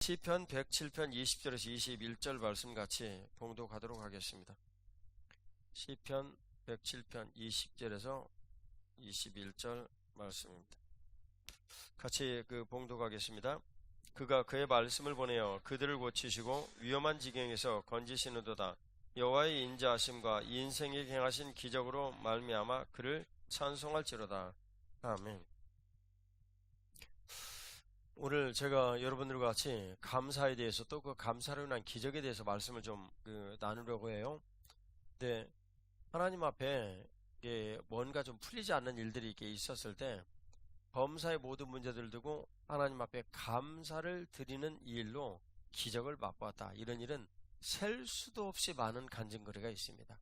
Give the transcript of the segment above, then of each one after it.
시편 107편 20절에서 21절 말씀 같이 봉독하도록 하겠습니다. 시편 107편 20절에서 21절 말씀입니다. 같이 봉독하겠습니다. 그가 그의 말씀을 보내어 그들을 고치시고 위험한 지경에서 건지시는도다. 여호와의 인자하심과 인생에 행하신 기적으로 말미암아 그를 찬송할지로다. 아멘. 오늘 제가 여러분들과 같이 감사에 대해서 또 그 감사로 인한 기적에 대해서 말씀을 좀 나누려고 해요. 근데 하나님 앞에 뭔가 좀 풀리지 않는 일들이 이렇게 있었을 때 범사의 모든 문제들을 두고 하나님 앞에 감사를 드리는 이 일로 기적을 맛보았다. 이런 일은 셀 수도 없이 많은 간증거리가 있습니다.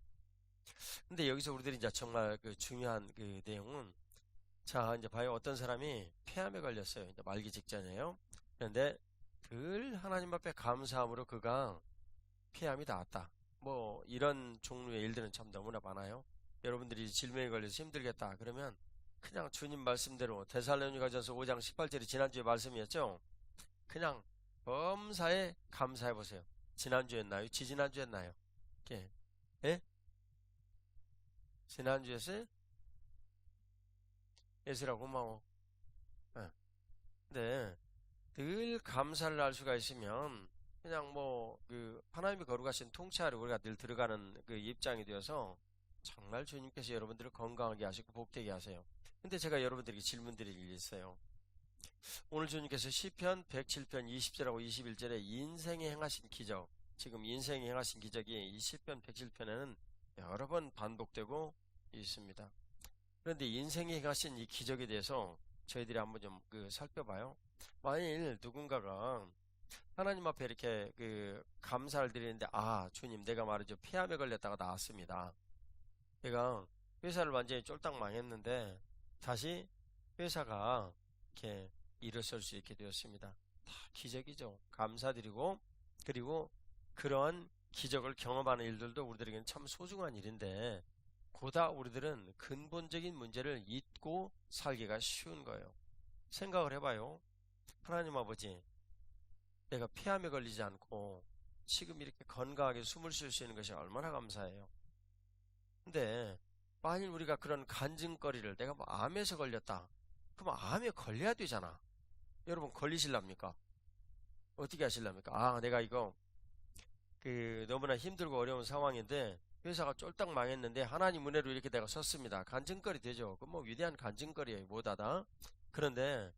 근데 여기서 우리들이 이제 정말 중요한 내용은, 자, 이제 봐요. 어떤 사람이 폐암에 걸렸어요. 이제 말기 직전이에요. 그런데 늘 하나님 앞에 감사함으로 그가 폐암이 나았다. 뭐 이런 종류의 일들은 참 너무나 많아요. 여러분들이 질병에 걸려서 힘들겠다 그러면 그냥 주님 말씀대로 데살로니가전서 5장 18절이 지난주에 말씀이었죠. 그냥 범사에 감사해 보세요. 지난주였나요? 지지난주였나요? 예? 지난주였어요? 예수라 고마워. 근데 늘 감사를 할 수가 있으면 그냥 하나님이 거룩하신 통치하러 우리가 늘 들어가는 입장이 되어서 정말 주님께서 여러분들을 건강하게 하시고 복되게 하세요. 근데 제가 여러분들에게 질문드릴 일이 있어요. 오늘 주님께서 시편 107편 20절하고 21절에 인생에 행하신 기적, 지금 인생에 행하신 기적이 이 시편 107편에는 여러 번 반복되고 있습니다. 그런데 인생에 행하신 이 기적에 대해서 저희들이 한번 좀 살펴봐요. 만일 누군가가 하나님 앞에 이렇게 감사를 드리는데, 주님, 내가 말이죠, 폐암에 걸렸다가 나았습니다. 내가 회사를 완전히 쫄딱 망했는데 다시 회사가 이렇게 일어설 수 있게 되었습니다. 다 기적이죠. 감사드리고, 그리고 그러한 기적을 경험하는 일들도 우리들에게는 참 소중한 일인데, 보다 우리들은 근본적인 문제를 잊고 살기가 쉬운 거예요. 생각을 해봐요. 하나님 아버지, 내가 폐암에 걸리지 않고 지금 이렇게 건강하게 숨을 쉴 수 있는 것이 얼마나 감사해요. 근데 만일 우리가 그런 간증거리를, 내가 암에서 걸렸다, 그럼 암에 걸려야 되잖아. 여러분 걸리실랍니까? 어떻게 하실랍니까? 내가 이거 너무나 힘들고 어려운 상황인데 회사가 쫄딱 망했는데 하나님 은혜로 이렇게 내가 섰습니다. 간증거리 되죠. 그건 위대한 간증거리예요. 뭐다다. 그런데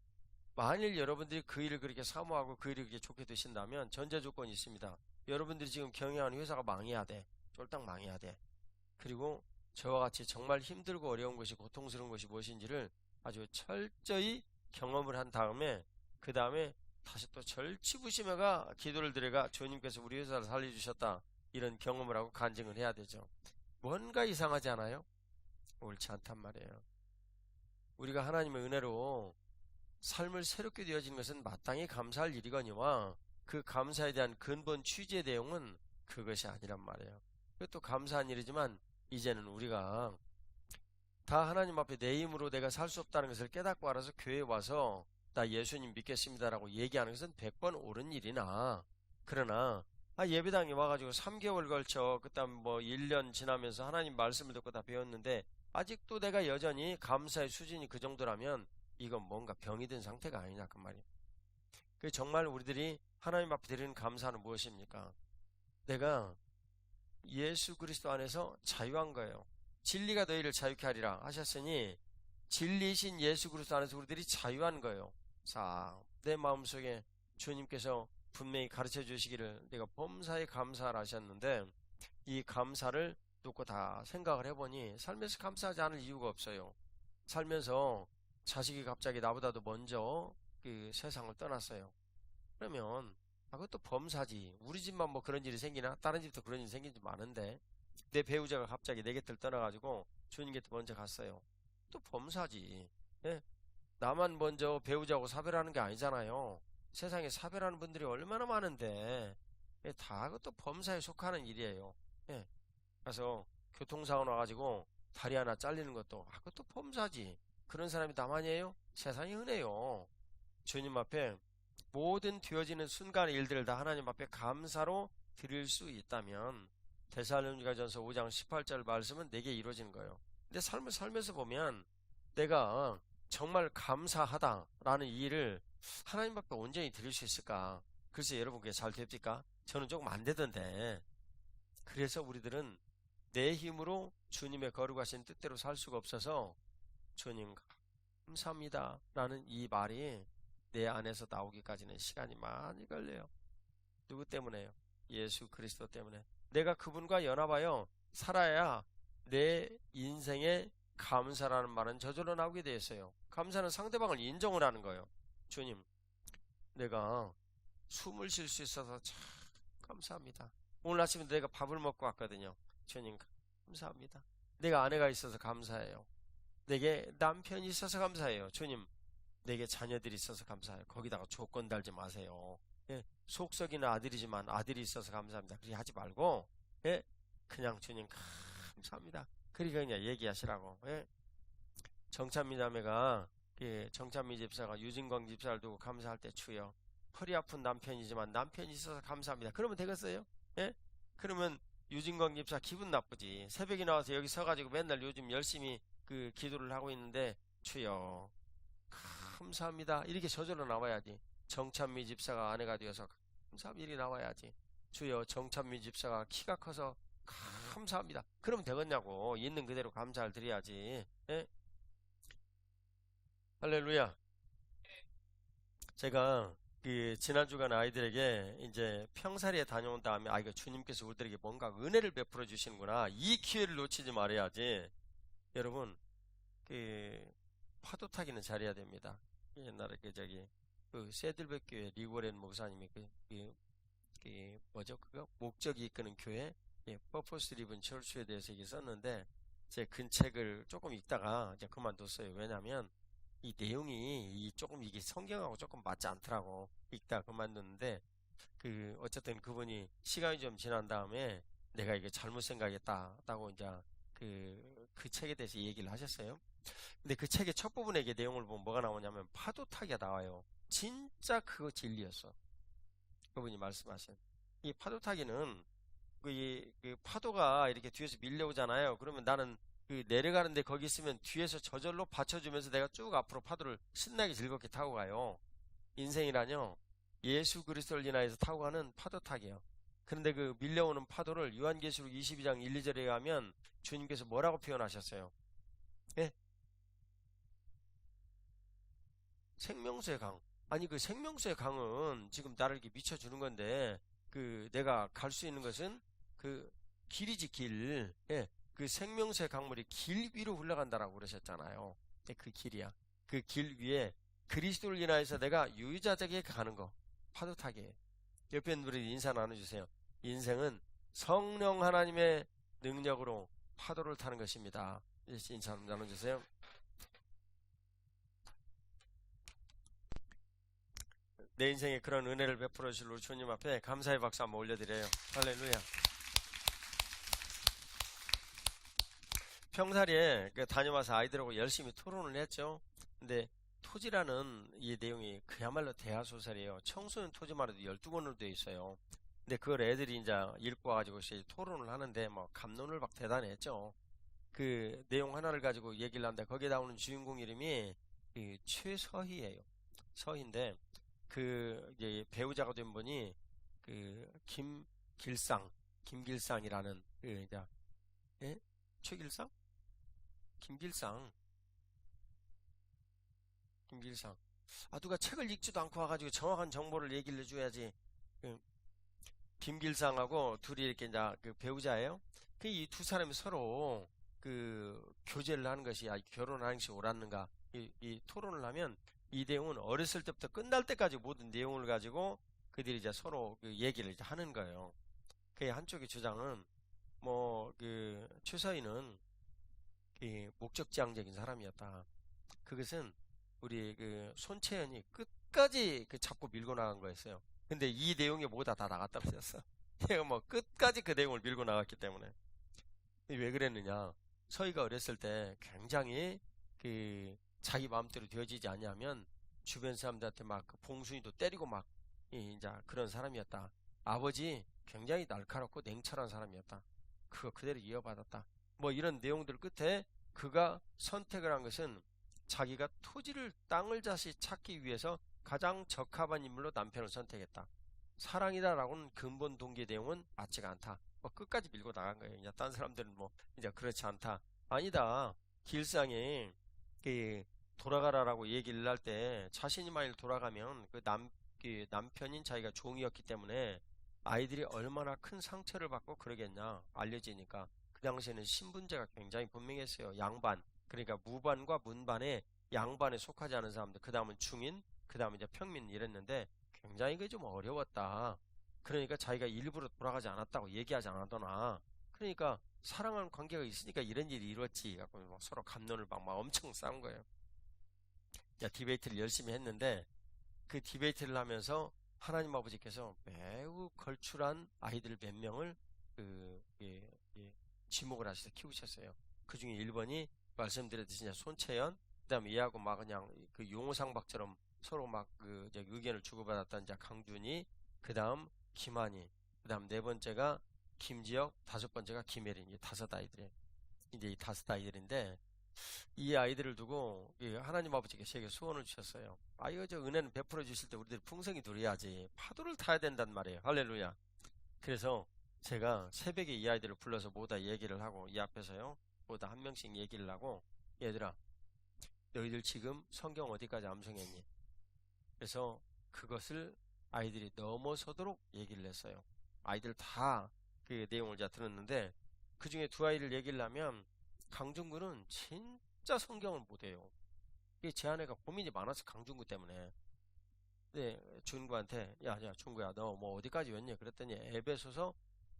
만일 여러분들이 그 일을 그렇게 사모하고 그 일을 그렇게 좋게 되신다면 전제 조건이 있습니다. 여러분들이 지금 경영하는 회사가 망해야 돼. 쫄딱 망해야 돼. 그리고 저와 같이 정말 힘들고 어려운 것이, 고통스러운 것이 무엇인지를 아주 철저히 경험을 한 다음에, 그 다음에 다시 또 절치부심해가 기도를 드려가 주님께서 우리 회사를 살려주셨다, 이런 경험을 하고 간증을 해야 되죠. 뭔가 이상하지 않아요? 옳지 않단 말이에요. 우리가 하나님의 은혜로 삶을 새롭게 되어지는 것은 마땅히 감사할 일이거니와 그 감사에 대한 근본 취지의 내용은 그것이 아니란 말이에요. 그것도 감사한 일이지만 이제는 우리가 다 하나님 앞에 내 힘으로 내가 살 수 없다는 것을 깨닫고 알아서 교회에 와서 나 예수님 믿겠습니다라고 얘기하는 것은 100번 옳은 일이나, 그러나 예배당에 와가지고 3개월 걸쳐 그다음 1년 지나면서 하나님 말씀을 듣고 다 배웠는데 아직도 내가 여전히 감사의 수준이 그 정도라면 이건 뭔가 병이 든 상태가 아니냐 그 말이에요. 정말 우리들이 하나님 앞에 드리는 감사는 무엇입니까? 내가 예수 그리스도 안에서 자유한 거예요. 진리가 너희를 자유케 하리라 하셨으니 진리이신 예수 그리스도 안에서 우리들이 자유한 거예요. 자, 내 마음속에 주님께서 분명히 가르쳐 주시기를 내가 범사에 감사하라 하셨는데, 이 감사를 놓고 다 생각을 해보니 삶에서 감사하지 않을 이유가 없어요. 살면서 자식이 갑자기 나보다도 먼저 세상을 떠났어요. 그러면 그것도 범사지. 우리 집만 그런 일이 생기나? 다른 집도 그런 일이 생긴 집 많은데, 내 배우자가 갑자기 내 곁을 떠나가지고 주님 곁에 먼저 갔어요. 또 범사지. 예? 나만 먼저 배우자하고 사별하는 게 아니잖아요. 세상에 사별하는 분들이 얼마나 많은데, 다 그것도 범사에 속하는 일이에요. 예. 그래서 교통사고 나가지고 다리 하나 잘리는 것도 그것도 범사지. 그런 사람이 나만이에요? 세상이 흔해요. 주님 앞에 모든 되어지는 순간의 일들을 다 하나님 앞에 감사로 드릴 수 있다면 데살로니가전서 5장 18절 말씀은 내게 이루어지는 거예요. 근데 삶을 살면서 보면 내가 정말 감사하다라는 이 일을 하나님 앞에 온전히 드릴 수 있을까? 글쎄 여러분 그게 잘 됩니까? 저는 조금 안 되던데. 그래서 우리들은 내 힘으로 주님의 거룩하신 뜻대로 살 수가 없어서 주님 감사합니다 라는 이 말이 내 안에서 나오기까지는 시간이 많이 걸려요. 누구 때문에요? 예수 그리스도 때문에. 내가 그분과 연합하여 살아야 내 인생에 감사라는 말은 저절로 나오게 되어 있어요. 감사는 상대방을 인정을 하는 거예요. 주님, 내가 숨을 쉴 수 있어서 참 감사합니다. 오늘 아침에 내가 밥을 먹고 왔거든요. 주님 감사합니다. 내가 아내가 있어서 감사해요. 내게 남편이 있어서 감사해요. 주님, 내게 자녀들이 있어서 감사해요. 거기다가 조건 달지 마세요. 예, 속 썩이는 아들이지만 아들이 있어서 감사합니다. 그렇게 하지 말고, 예, 그냥 주님 감사합니다. 그러니까 그냥 얘기하시라고. 예. 정찬미 자매가, 예, 정찬미 집사가 유진광 집사를 두고 감사할 때 주여 허리 아픈 남편이지만 남편이 있어서 감사합니다. 그러면 되겠어요? 예? 그러면 유진광 집사 기분 나쁘지. 새벽에 나와서 여기 서가지고 맨날 요즘 열심히 그 기도를 하고 있는데 주여 감사합니다 이렇게 저절로 나와야지. 정찬미 집사가 아내가 되어서 감사합니다 이렇게 나와야지. 주여 정찬미 집사가 키가 커서 감사합니다. 그러면 되겠냐고. 있는 그대로 감사를 드려야지. 예? 할렐루야. 제가 그 지난 주간 아이들에게 이제 평사리에 다녀온 다음에 이거 주님께서 우리들에게 뭔가 은혜를 베풀어 주시는구나. 이 기회를 놓치지 말아야지. 여러분 그 파도 타기는 잘해야 됩니다. 옛날에 그 새들백 교회 리고렌 목사님이 뭐죠 그거 목적이 이끄는 교회 퍼포스 리븐 철수에 대해서 얘기 썼는데 제 근책을 조금 읽다가 이제 그만뒀어요. 왜냐면 이 내용이 조금 이게 성경하고 조금 맞지 않더라고. 읽다 그만뒀는데 어쨌든 그분이 시간이 좀 지난 다음에 내가 이게 잘못 생각했다고 이제 그 책에 대해서 얘기를 하셨어요. 근데 그 책의 첫 부분에 이게 내용을 보면 뭐가 나오냐면 파도 타기가 나와요. 진짜 그거 진리였어. 그분이 말씀하신 이 파도 타기는 그 파도가 이렇게 뒤에서 밀려오잖아요. 그러면 나는 내려가는데 거기 있으면 뒤에서 저절로 받쳐주면서 내가 쭉 앞으로 파도를 신나게 즐겁게 타고 가요. 인생이라뇨. 예수 그리스도를 인하여서 타고 가는 파도 타기예요. 그런데 그 밀려오는 파도를 요한계시록 22장 1, 2절에 가면 주님께서 뭐라고 표현하셨어요? 예? 생명수의 강. 아니 그 생명수의 강은 지금 나를 이렇게 미쳐주는 건데 내가 갈 수 있는 것은 그 길이지 길. 예. 그 생명수의 강물이 길 위로 흘러간다라고 그러셨잖아요. 그 길이야. 그 길 위에 그리스도를 인하여서 내가 유유자적하게 가는 거. 파도 타기. 옆에 있는 분들이 인사 나눠주세요. 인생은 성령 하나님의 능력으로 파도를 타는 것입니다. 인사 나눠주세요. 내 인생에 그런 은혜를 베풀어 주실 우리 주님 앞에 감사의 박수 한번 올려드려요. 할렐루야. 평사리에 다녀와서 아이들하고 열심히 토론을 했죠. 근데 토지라는 이 내용이 그야말로 대하소설이에요. 청소년 토지만 해도 12권으로 되어 있어요. 근데 그걸 애들이 이제 읽고 와가지고 토론을 하는데 뭐 감론을 막 대단히 했죠. 그 내용 하나를 가지고 얘기를 하는데 거기에 나오는 주인공 이름이 최서희예요. 서희인데 이제 배우자가 된 분이 김길상이라는 이제 예? 최길상? 김길상. 누가 책을 읽지도 않고 와가지고 정확한 정보를 얘기를 해줘야지. 김길상하고 둘이 이렇게 이제 배우자예요. 이 두 사람이 서로 교제를 하는 것이 결혼하는 것이 옳았는가 이 토론을 하면 이 내용은 어렸을 때부터 끝날 때까지 모든 내용을 가지고 그들이 이제 서로 얘기를 이제 하는 거예요. 한쪽의 주장은 최서희는 목적지향적인 사람이었다. 그것은 우리 손채연이 끝까지 잡고 밀고 나간 거였어요. 근데 이 내용이 모두 다 나갔다 그랬어. 얘가 끝까지 그 내용을 밀고 나갔기 때문에. 왜 그랬느냐? 서희가 어렸을 때 굉장히 자기 마음대로 되어지지 않냐면 주변 사람들한테 막 봉순이도 때리고 막 이제 그런 사람이었다. 아버지 굉장히 날카롭고 냉철한 사람이었다. 그거 그대로 이어받았다. 뭐 이런 내용들 끝에 그가 선택을 한 것은 자기가 토지를 땅을 다시 찾기 위해서 가장 적합한 인물로 남편을 선택했다. 사랑이다라고는 근본 동기 내용은 맞지가 않다. 뭐 끝까지 밀고 나간 거예요. 이제 딴 사람들은 뭐 이제 그렇지 않다. 아니다. 길상에 그 돌아가라라고 얘기를 할 때 자신이 만일 돌아가면 그 남편인 자기가 종이었기 때문에 아이들이 얼마나 큰 상처를 받고 그러겠냐 알려지니까 그 당시에는 신분제가 굉장히 분명했어요. 양반 그러니까 무반과 문반에 양반에 속하지 않은 사람들 그 다음은 중인 그 다음은 이제 평민 이랬는데 굉장히 그게 좀 어려웠다. 그러니까 자기가 일부러 돌아가지 않았다고 얘기하지 않았더나 그러니까 사랑하는 관계가 있으니까 이런 일이 이뤘지. 갖고 막 서로 갑론을 막 엄청 싸운 거예요. 야, 디베이트를 열심히 했는데 그 디베이트를 하면서 하나님 아버지께서 매우 걸출한 아이들 몇 명을 지목을 하셔서 키우셨어요. 그 중에 1번이 말씀드렸듯이 이제 손채연, 그 다음에 얘하고 막 그냥 그 용호상박처럼 서로 막 의견을 주고받았던 이제 강준이, 그 다음 김한희, 그 다음 네 번째가 김지혁, 다섯 번째가 김혜린. 이 다섯 아이들이 이제 이 다섯 아이들인데 이 아이들을 두고 하나님 아버지께서 제게 소원을 주셨어요. 아, 이거 저 은혜는 베풀어 주실 때 우리들 풍성히 누려야지. 파도를 타야 된단 말이에요. 할렐루야. 그래서 제가 새벽에 이 아이들을 불러서 모두 얘기를 하고 이 앞에서요. 모두 한 명씩 얘기를 하고 얘들아 너희들 지금 성경 어디까지 암송했니? 그래서 그것을 아이들이 넘어서도록 얘기를 했어요. 아이들 다 그 내용을 제가 들었는데 그 중에 두 아이를 얘기를 하면 강준구는 진짜 성경을 못해요. 이게 제 아내가 고민이 많아서 강준구 때문에. 네, 준구한테 야 준구야 너 뭐 어디까지 왔니? 그랬더니 에베소서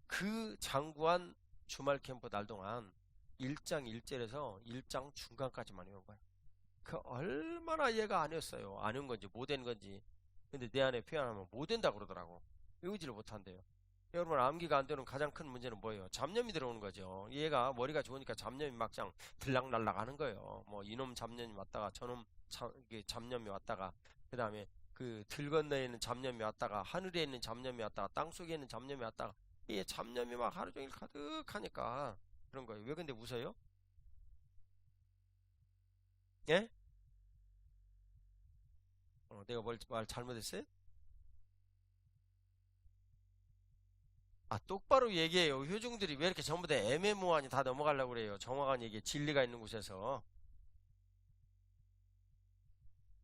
그 장구한 주말 캠프 날 동안 1장 1절에서 1장 중간까지만 외운 거야. 그 얼마나 얘가 안 했어요. 안 외운 건지 못 외운 건지. 근데 내 안에 표현하면 못 된다 그러더라고. 외우지를 못한대요. 여러분 암기가 안 되는 가장 큰 문제는 뭐예요? 잡념이 들어오는 거죠. 얘가 머리가 좋으니까 잡념이 막상 들락날락 하는 거예요. 뭐 이놈 잡념이 왔다가 저놈 잡념이 왔다가 그 다음에 그 들 건너에 있는 잡념이 왔다가 하늘에 있는 잡념이 왔다가 땅 속에 있는 잡념이 왔다가 이 잡념이 막 하루 종일 가득하니까 그런 거예요. 왜 근데 웃어요? 예? 내가 말 잘못했어요? 아, 똑바로 얘기해요. 효중들이 왜 이렇게 전부 다 애매모호하니 다 넘어가려고 그래요. 정확한 얘기, 진리가 있는 곳에서.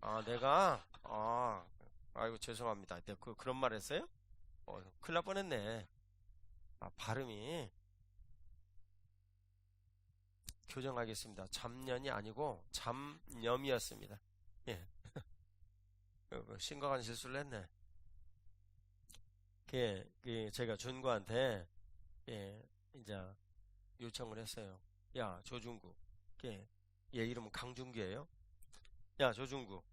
아, 아이고, 죄송합니다. 내가 그런 말 했어요? 큰일 날 뻔했네. 아, 발음이 교정하겠습니다. 잡년이 아니고 잡념이었습니다. 예, 심각한 실수를 했네. 제가 준구한테, 예, 이제 요청을 했어요. 야, 조준구. 걔, 얘 이름은 강준규예요. 야, 조준구.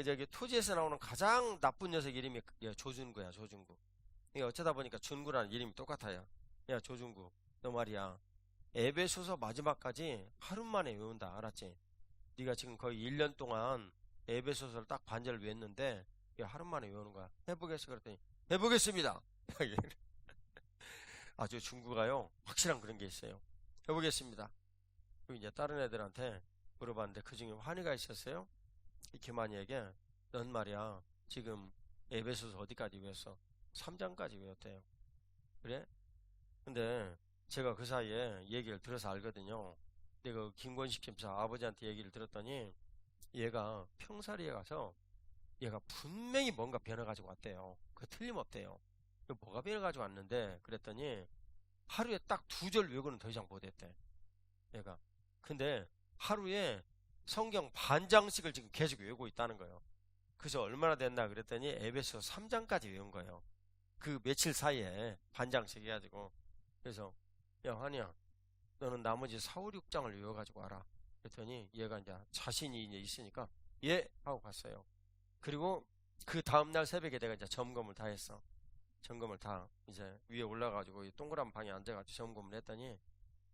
저기 토지에서 나오는 가장 나쁜 녀석 이름이 조준구야, 조준구. 이게 어쩌다 보니까 준구라는 이름이 똑같아요. 야, 조준구. 너 말이야. 에베소서 마지막까지 하루 만에 외운다. 알았지? 네가 지금 거의 1년 동안 에베소서를 딱 반절 외웠는데 이게 하루 만에 외우는 거야. 해보겠어? 그랬더니 해보겠습니다. 아주 중구가요. 확실한 그런 게 있어요. 해보겠습니다. 그리고 이제 다른 애들한테 물어봤는데 그 중에 환희가 있었어요. 이 김한이에게 넌 말이야 지금 에베소서 어디까지 외웠어? 3장까지 외웠대요. 그래? 근데 제가 그 사이에 얘기를 들어서 알거든요. 내가 김권식 집사 아버지한테 얘기를 들었더니 얘가 평사리에 가서 얘가 분명히 뭔가 변해가지고 왔대요. 그 틀림없대요. 뭐가 변해가지고 왔는데 그랬더니 하루에 딱 2절 외고는 더 이상 못했대. 얘가. 근데 하루에 성경 반장씩을 지금 계속 외우고 있다는 거예요. 그래서 얼마나 됐나 그랬더니 에베소 3장까지 외운 거예요. 그 며칠 사이에 반장씩 해가지고. 그래서 야 환희야 너는 나머지 4, 5, 6장을 외워가지고 와라. 그랬더니 얘가 이제 자신이 이제 있으니까 예 하고 갔어요. 그리고 그 다음날 새벽에 내가 이제 점검을 다 했어. 점검을 다 이제 위에 올라가지고 이 동그란 방에 앉아가지고 점검을 했더니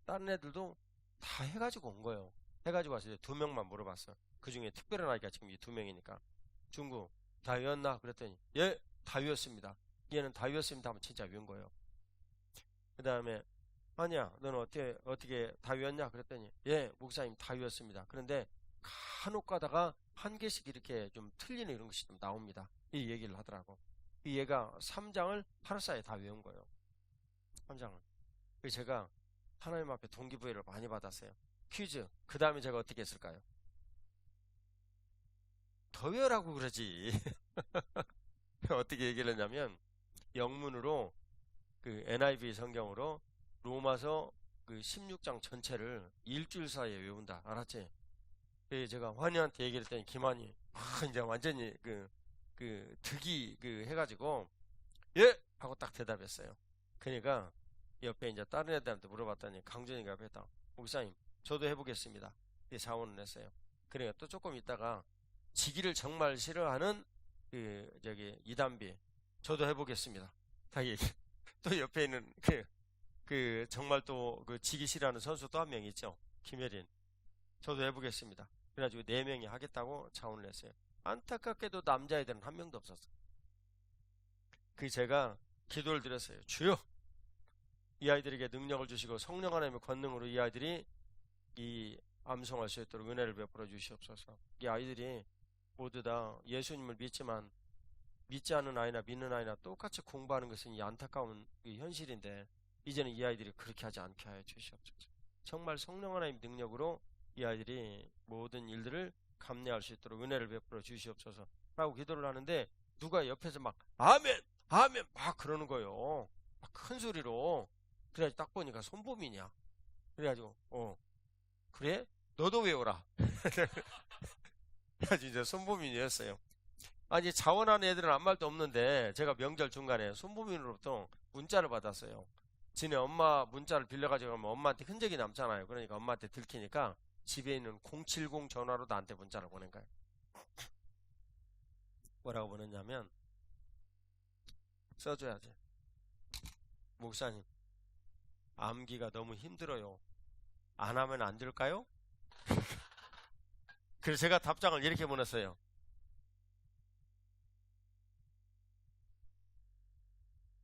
다른 애들도 다 해가지고 온 거예요. 해가지고 왔어요. 2명만 물어봤어. 그 중에 특별한 아이가 지금 이 2명이니까. 중구, 다 외웠나? 그랬더니, 예, 다 외웠습니다. 얘는 다 외웠습니다 하면 진짜 외운 거예요. 그 다음에, 아니야, 너는 어떻게 다 외웠냐? 그랬더니, 예, 목사님 다 외웠습니다. 그런데 간혹 가다가 한 개씩 이렇게 좀 틀리는 이런 것이 좀 나옵니다. 이 얘기를 하더라고. 이 얘가 3장을 하루 사이에 다 외운 거예요. 3장을. 그래서 제가 하나님 앞에 동기부여를 많이 받았어요. 퀴즈. 그 다음에 제가 어떻게 했을까요? 더 외우라고 그러지. 어떻게 얘기를 했냐면, 영문으로 그 NIV 성경으로 로마서 그 16장 전체를 일주일 사이에 외운다. 알았지? 그래서 제가 환희한테 얘기를 했더니 김환희, 이제 완전히 득이 해가지고, 예! 하고 딱 대답했어요. 그러니까 옆에 이제 다른 애들한테 물어봤더니 강준이가 옆에다, 목사님, 저도 해보겠습니다. 이 자원을 냈어요. 그러니까 또 조금 있다가 지기를 정말 싫어하는 이담비, 저도 해보겠습니다. 다 얘기. 또 옆에 있는 정말 또 지기 싫어하는 선수 또 한 명 있죠. 김혜린. 저도 해보겠습니다. 그래가지고 4명이 하겠다고 자원을 냈어요. 안타깝게도 남자애들은 한 명도 없었어요. 제가 기도를 드렸어요. 주여! 이 아이들에게 능력을 주시고 성령 하나님의 권능으로 이 아이들이 이 암송할 수 있도록 은혜를 베풀어 주시옵소서. 이 아이들이 모두 다 예수님을 믿지만 믿지 않는 아이나 믿는 아이나 똑같이 공부하는 것은 이 안타까운 현실인데 이제는 이 아이들이 그렇게 하지 않게 하여 주시옵소서. 정말 성령 하나님의 능력으로 이 아이들이 모든 일들을 감내할 수 있도록 은혜를 베풀어 주시옵소서 라고 기도를 하는데 누가 옆에서 막 아멘! 아멘! 막 그러는 거예요. 막 큰 소리로. 그래가지고 딱 보니까 손보민이야. 그래가지고 그래? 너도 외워라. 그래가지고 이제 손보민이었어요. 아니 자원하는 애들은 아무 말도 없는데 제가 명절 중간에 손보민으로부터 문자를 받았어요. 지네 엄마 문자를 빌려가지고 가면 엄마한테 흔적이 남잖아요. 그러니까 엄마한테 들키니까 집에 있는 070 전화로 나한테 문자를 보낸 거예요. 뭐라고 보냈냐면 써줘야지. 목사님, 암기가 너무 힘들어요. 안 하면 안 될까요? 그래서 제가 답장을 이렇게 보냈어요.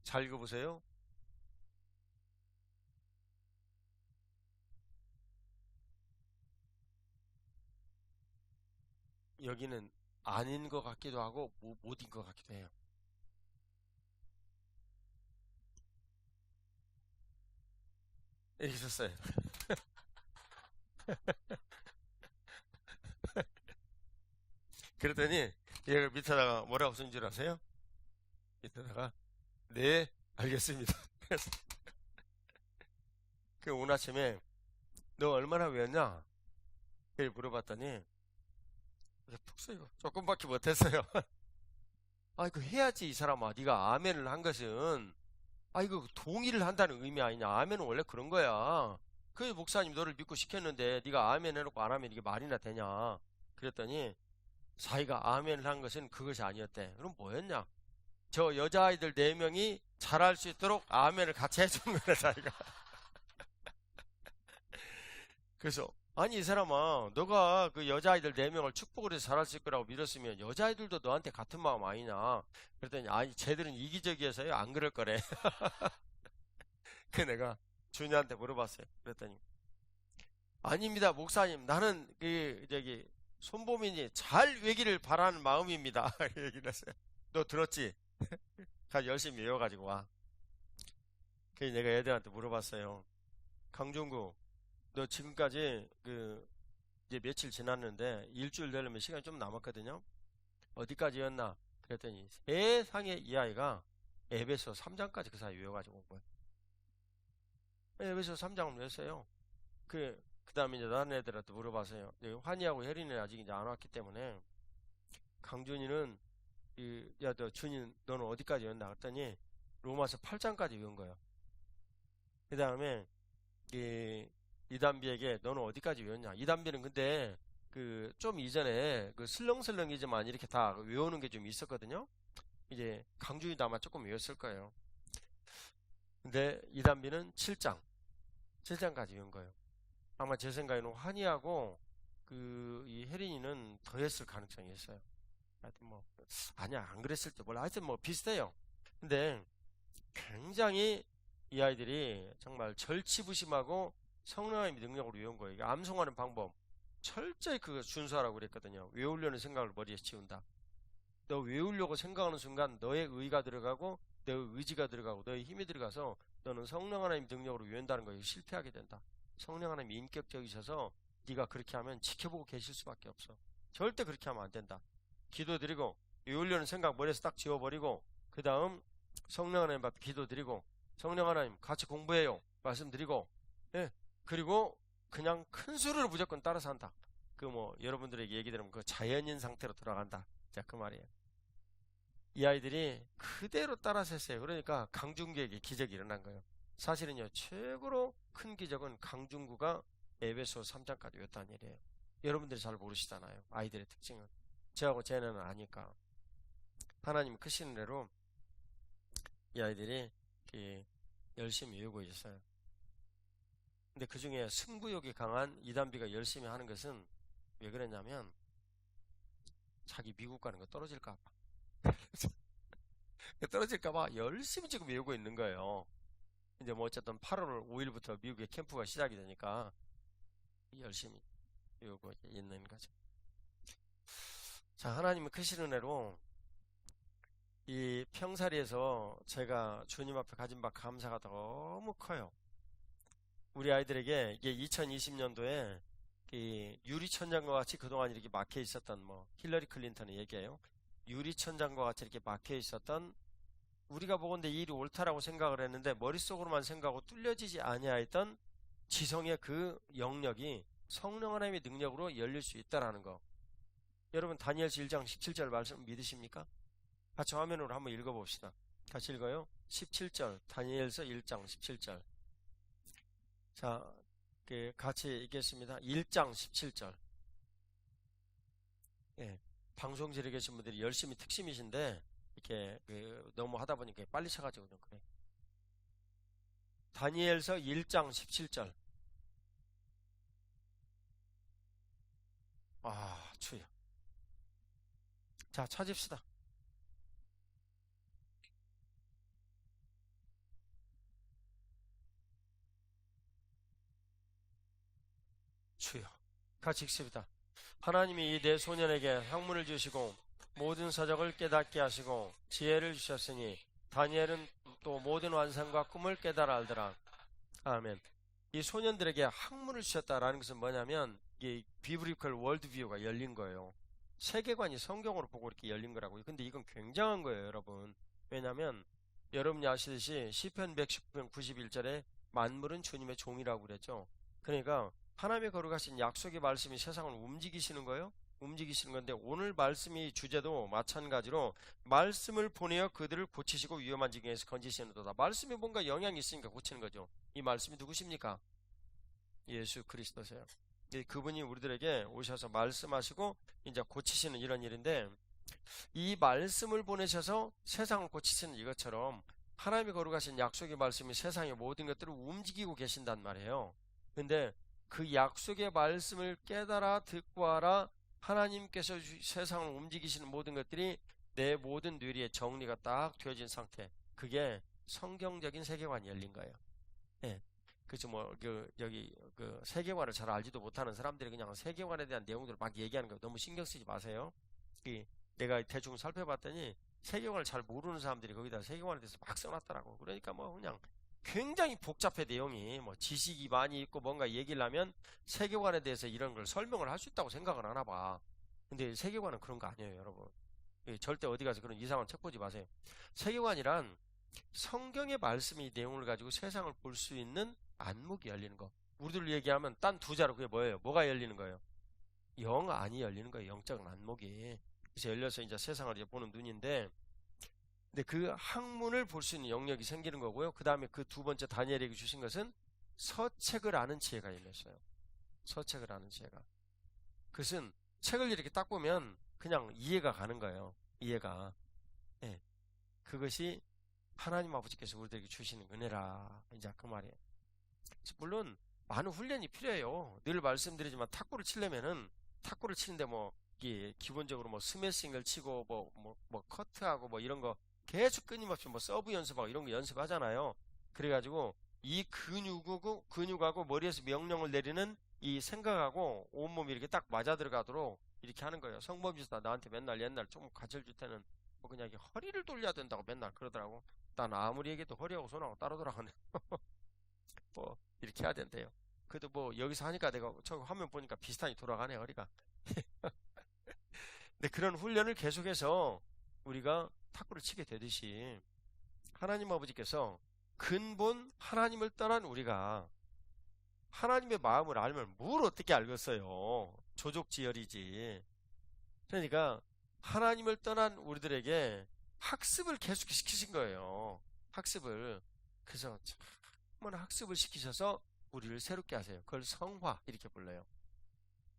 잘 읽어보세요. 여기는 아닌 것 같기도 하고 못인 것 같기도 해요. 이렇게 썼어요. 그랬더니 얘가 밑에다가 뭐라고 쓴 줄 아세요? 밑에다가 네 알겠습니다. 그래서 오늘 아침에 너 얼마나 외웠냐? 물어봤더니 푹 쓰이고 조금밖에 못했어요. 아이고 해야지 이 사람아. 네가 아멘을 한 것은 이거 동의를 한다는 의미 아니냐. 아멘은 원래 그런 거야. 그 목사님 너를 믿고 시켰는데 네가 아멘 해놓고 안 하면 이게 말이나 되냐. 그랬더니 자기가 아멘을 한 것은 그것이 아니었대. 그럼 뭐였냐? 저 여자아이들 4명이 잘할 수 있도록 아멘을 같이 해주는 거야 자기가. 그래서 아니 이 사람아, 너가 그 여자아이들 4명을 축복을 해서 잘할 수 있을 거라고 믿었으면 여자아이들도 너한테 같은 마음 아니냐. 그랬더니 아니 쟤들은 이기적이어서요 안 그럴 거래. 그 내가 준이한테 물어봤어요. 그랬더니 아닙니다 목사님, 나는 손보민이 잘 외기를 바라는 마음입니다. 얘기를 했어요. 너 들었지? 가 열심히 외워가지고 와. 그래서 내가 애들한테 물어봤어요. 강종구, 너 지금까지 이제 며칠 지났는데 일주일 되려면 시간이 좀 남았거든요. 어디까지였나? 그랬더니 세상에 이 아이가 에베소 3장까지 그 사이 외워가지고 온 거예요. 에베소 3장을 외웠어요. 그 다음에 이제 다른 애들한테 물어봤어요. 환희하고 혜린이는 아직 이제 안 왔기 때문에 강준이는 야, 너 준이 너는 어디까지 외웠나? 그랬더니 로마서 8장까지 외운 거예요. 그 다음에 이담비에게 너는 어디까지 외웠냐? 이담비는 근데 좀 이전에 슬렁슬렁이지만 이렇게 다 외우는 게 좀 있었거든요. 이제 강준이도 아마 조금 외웠을 거예요. 근데 이담비는 7장까지 외운 거예요. 아마 제 생각에는 환희하고 이 혜린이는 더 했을 가능성이 있어요. 하여튼 뭐, 아니야, 안 그랬을 때 몰라. 하여튼 뭐 비슷해요. 근데 굉장히 이 아이들이 정말 절치부심하고 성령의 능력으로 외운 거예요. 이게 암송하는 방법. 철저히 그거 준수하라고 그랬거든요. 외우려는 생각을 머리에 지운다. 너 외우려고 생각하는 순간 너의 의가 들어가고 너의 의지가 들어가고 너의 힘이 들어가서 너는 성령 하나님 능력으로 외운다는 거에 실패하게 된다. 성령 하나님이 인격적이셔서 네가 그렇게 하면 지켜보고 계실 수밖에 없어. 절대 그렇게 하면 안 된다. 기도드리고 외우려는 생각 머리에서 딱 지워버리고 그 다음 성령 하나님 앞에 기도드리고 성령 하나님 같이 공부해요 말씀드리고, 예, 그리고 그냥 큰 소리로 무조건 따라서 한다. 그 뭐 여러분들에게 얘기 들으면 그 자연인 상태로 돌아간다. 자, 그 말이에요. 이 아이들이 그대로 따라서 했어요. 그러니까 강준구에게 기적이 일어난 거예요. 사실은요, 최고로 큰 기적은 강준구가 에베소 3장까지 외웠다는 일이에요. 여러분들이 잘 모르시잖아요. 아이들의 특징은. 저하고 쟤네는 아니까. 하나님 크신 은혜로 이 아이들이 열심히 외우고 있어요. 근데 그 중에 승부욕이 강한 이단비가 열심히 하는 것은 왜 그랬냐면 자기 미국 가는 거 떨어질까 봐. 떨어질까 봐 열심히 지금 외우고 있는 거예요. 이제 뭐 어쨌든 8월 5일부터 미국의 캠프가 시작이 되니까 열심히 외우고 있는 거죠. 자, 하나님은 크신 은혜로 이 평사리에서 제가 주님 앞에 가진 바 감사가 너무 커요. 우리 아이들에게 이게 2020년도에 유리천장과 같이 그동안 이렇게 막혀 있었던 뭐 힐러리 클린턴의 얘기예요. 유리천장과 같이 이렇게 막혀 있었던 우리가 보건대 이 일이 옳다라고 생각을 했는데 머릿속으로만 생각하고 뚫려지지 아니하였던 지성의 그 영역이 성령 하나님의 능력으로 열릴 수 있다라는 거. 여러분 다니엘서 1장 17절 말씀 믿으십니까? 같이 화면으로 한번 읽어봅시다. 같이 읽어요. 17절 다니엘서 1장 17절. 자, 같이 읽겠습니다. 1장 17절. 예, 방송실에 계신 분들이 열심히 특심이신데 이렇게 너무 하다 보니까 빨리 쳐가지고 좀 그래. 다니엘서 1장 17절. 아, 주여. 자, 찾읍시다. 주여. 같이 읽습니다. 하나님이 이 내 소년에게 학문을 주시고 모든 서적을 깨닫게 하시고 지혜를 주셨으니 다니엘은 또 모든 완성과 꿈을 깨달아 알더라. 아멘. 이 소년들에게 학문을 주셨다라는 것은 뭐냐면 이 비브리컬 월드뷰가 열린 거예요. 세계관이 성경으로 보고 이렇게 열린 거라고요. 근데 이건 굉장한 거예요, 여러분. 왜냐하면 여러분이 아시듯이 시편 119편 91절에 만물은 주님의 종이라고 그랬죠. 그러니까 하나님의 거룩하신 약속의 말씀이 세상을 움직이시는 거예요. 움직이시는 건데 오늘 말씀이 주제도 마찬가지로 말씀을 보내어 그들을 고치시고 위험한 지경에서 건지시는도다. 말씀이 뭔가 영향이 있으니까 고치는 거죠. 이 말씀이 누구십니까? 예수 그리스도세요. 그분이 우리들에게 오셔서 말씀하시고 이제 고치시는 이런 일인데 이 말씀을 보내셔서 세상을 고치시는 이것처럼 하나님의 거룩하신 약속의 말씀이 세상의 모든 것들을 움직이고 계신단 말이에요. 근데 그 약속의 말씀을 깨달아 듣고 알아 하나님께서 세상을 움직이시는 모든 것들이 내 모든 뇌리에 정리가 딱 되어진 상태. 그게 성경적인 세계관이 열린 거예요. 예. 그죠. 여기, 세계관을 잘 알지도 못하는 사람들이 그냥 세계관에 대한 내용들을 막 얘기하는 거 너무 신경 쓰지 마세요. 내가 대충 살펴봤더니 세계관을 잘 모르는 사람들이 거기다 세계관에 대해서 막 써놨더라고. 그러니까 뭐 그냥 굉장히 복잡해 내용이 뭐 지식이 많이 있고 뭔가 얘기를 하면 세계관에 대해서 이런 걸 설명을 할 수 있다고 생각을 하나 봐. 근데 세계관은 그런 거 아니에요, 여러분. 절대 어디 가서 그런 이상한 책 보지 마세요. 세계관이란 성경의 말씀이 내용을 가지고 세상을 볼 수 있는 안목이 열리는 거. 우리들 얘기하면 딴 두 자로 그게 뭐예요? 뭐가 열리는 거예요? 영 안이 열리는 거예요. 영적 안목이. 그래서 열려서 이제 세상을 이제 보는 눈인데, 근데 그 학문을 볼 수 있는 영역이 생기는 거고요. 그 다음에 그 두 번째 다니엘에게 주신 것은 서책을 아는 지혜가 열렸어요. 서책을 아는 지혜가. 그것은 책을 이렇게 딱 보면 그냥 이해가 가는 거예요. 이해가. 예. 그것이 하나님 아버지께서 우리들에게 주시는 은혜라. 이제 그 말이에요. 물론 많은 훈련이 필요해요. 늘 말씀드리지만 탁구를 치려면은 탁구를 치는데 뭐 이게 기본적으로 뭐 스매싱을 치고 뭐 커트하고 뭐 이런 거 계속 끊임없이 뭐 서브 연습하고 이런 거 연습하잖아요. 그래가지고 이 근육하고 머리에서 명령을 내리는 이 생각하고 온몸이 이렇게 딱 맞아 들어가도록 이렇게 하는 거예요. 성범이도 나한테 맨날 옛날 좀 가르쳐 줄 때는 뭐 그냥 이렇게 허리를 돌려야 된다고 맨날 그러더라고. 난 아무리 얘기해도 허리하고 손하고 따로 돌아가네. 뭐 이렇게 해야 된대요. 그래도 뭐 여기서 하니까 내가 저 화면 보니까 비슷하게 돌아가네 허리가. 근데 그런 훈련을 계속해서 우리가 탁구를 치게 되듯이 하나님 아버지께서 근본 하나님을 떠난 우리가 하나님의 마음을 알면 뭘 어떻게 알겠어요? 조족지혈이지. 그러니까 하나님을 떠난 우리들에게 학습을 계속 시키신 거예요. 학습을. 그래서 한번 학습을 시키셔서 우리를 새롭게 하세요. 그걸 성화 이렇게 불러요.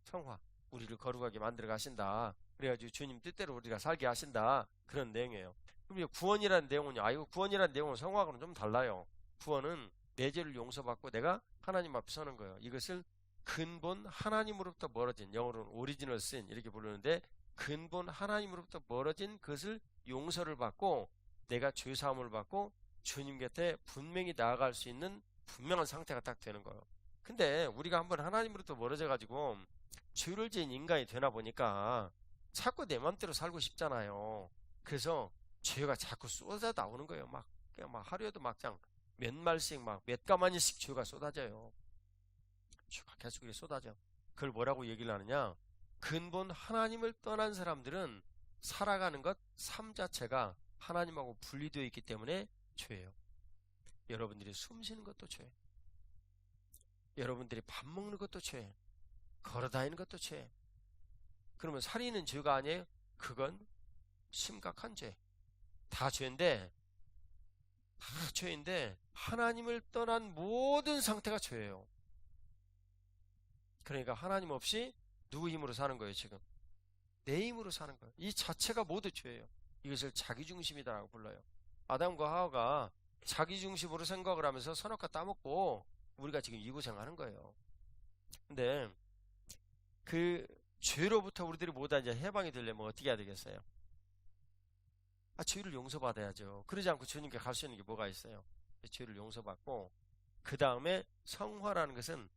성화. 우리를 거룩하게 만들어 가신다. 그래가지고 주님 뜻대로 우리가 살게 하신다. 그런 내용이에요. 그럼 구원이라는 내용은요. 구원이라는 내용은 성화하고는 좀 달라요. 구원은 내 죄를 용서받고 내가 하나님 앞에 서는 거예요. 이것을 근본 하나님으로부터 멀어진, 영어로는 오리지널 신 이렇게 부르는데 근본 하나님으로부터 멀어진 그것을 용서를 받고 내가 죄 사함을 받고 주님 곁에 분명히 나아갈 수 있는 분명한 상태가 딱 되는 거예요. 근데 우리가 한번 하나님으로부터 멀어져 가지고 죄를 지은 인간이 되나 보니까 자꾸 내 맘대로 살고 싶잖아요. 그래서 죄가 자꾸 쏟아 나오는 거예요. 그냥 막 하루에도 막장 몇 말씩 막 몇 가마니씩 죄가 쏟아져요. 죄가 계속 이렇게 쏟아져. 그걸 뭐라고 얘기를 하느냐? 근본 하나님을 떠난 사람들은 살아가는 것, 삶 자체가 하나님하고 분리되어 있기 때문에 죄예요. 여러분들이 숨 쉬는 것도 죄. 여러분들이 밥 먹는 것도 죄. 걸어다니는 것도 죄. 그러면 살인은 죄가 아니에요? 그건 심각한 죄. 다 죄인데, 다 죄인데, 하나님을 떠난 모든 상태가 죄예요. 그러니까 하나님 없이 누구 힘으로 사는 거예요, 지금? 내 힘으로 사는 거예요. 이 자체가 모두 죄예요. 이것을 자기중심이다라고 불러요. 아담과 하와가 자기중심으로 생각을 하면서 선악과 따먹고 우리가 지금 이 고생하는 거예요. 근데 그 죄로부터 우리들이 모두 이제 해방이 되려면 어떻게 해야 되겠어요? 죄를 용서받아야죠. 그러지 않고 주님께 갈 수 있는 게 뭐가 있어요? 죄를 용서받고 그 다음에 성화라는 것은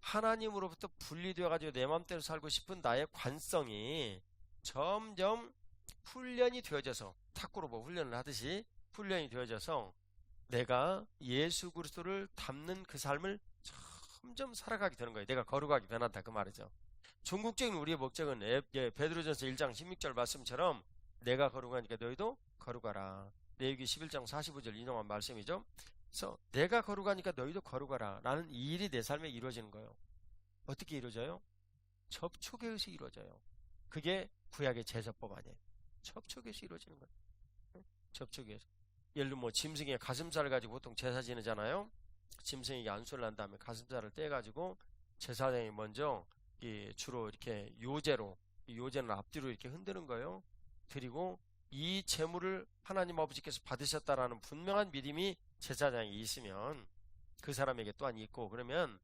하나님으로부터 분리되어 가지고 내 마음대로 살고 싶은 나의 관성이 점점 훈련이 되어져서 탁구로 뭐 훈련을 하듯이 훈련이 되어져서 내가 예수 그리스도를 닮는 그 삶을 점점 살아가게 되는 거예요. 내가 거룩하게 변한다 그 말이죠. 종국적인 우리의 목적은 베드로전서 1장 16절 말씀처럼 내가 거룩하니까 너희도 거룩하라. 레위기 11장 45절 인용한 말씀이죠. 그래서 내가 거룩하니까 너희도 거룩하라 라는 이 일이 내 삶에 이루어지는 거예요. 어떻게 이루어져요? 접촉에 의해서 이루어져요. 그게 구약의 제사법 아니에요. 접촉에서 이루어지는 거예요. 접촉에서. 예를 들면 뭐 짐승의 가슴살을 가지고 보통 제사 지내잖아요. 짐승에게 안수를 한 다음에 가슴살을 떼가지고 제사장이 먼저 주로 이렇게 요제는 앞뒤로 이렇게 흔드는 거예요. 그리고 이 제물을 하나님 아버지께서 받으셨다라는 분명한 믿음이 제사장에 있으면 그 사람에게 또한 있고 그러면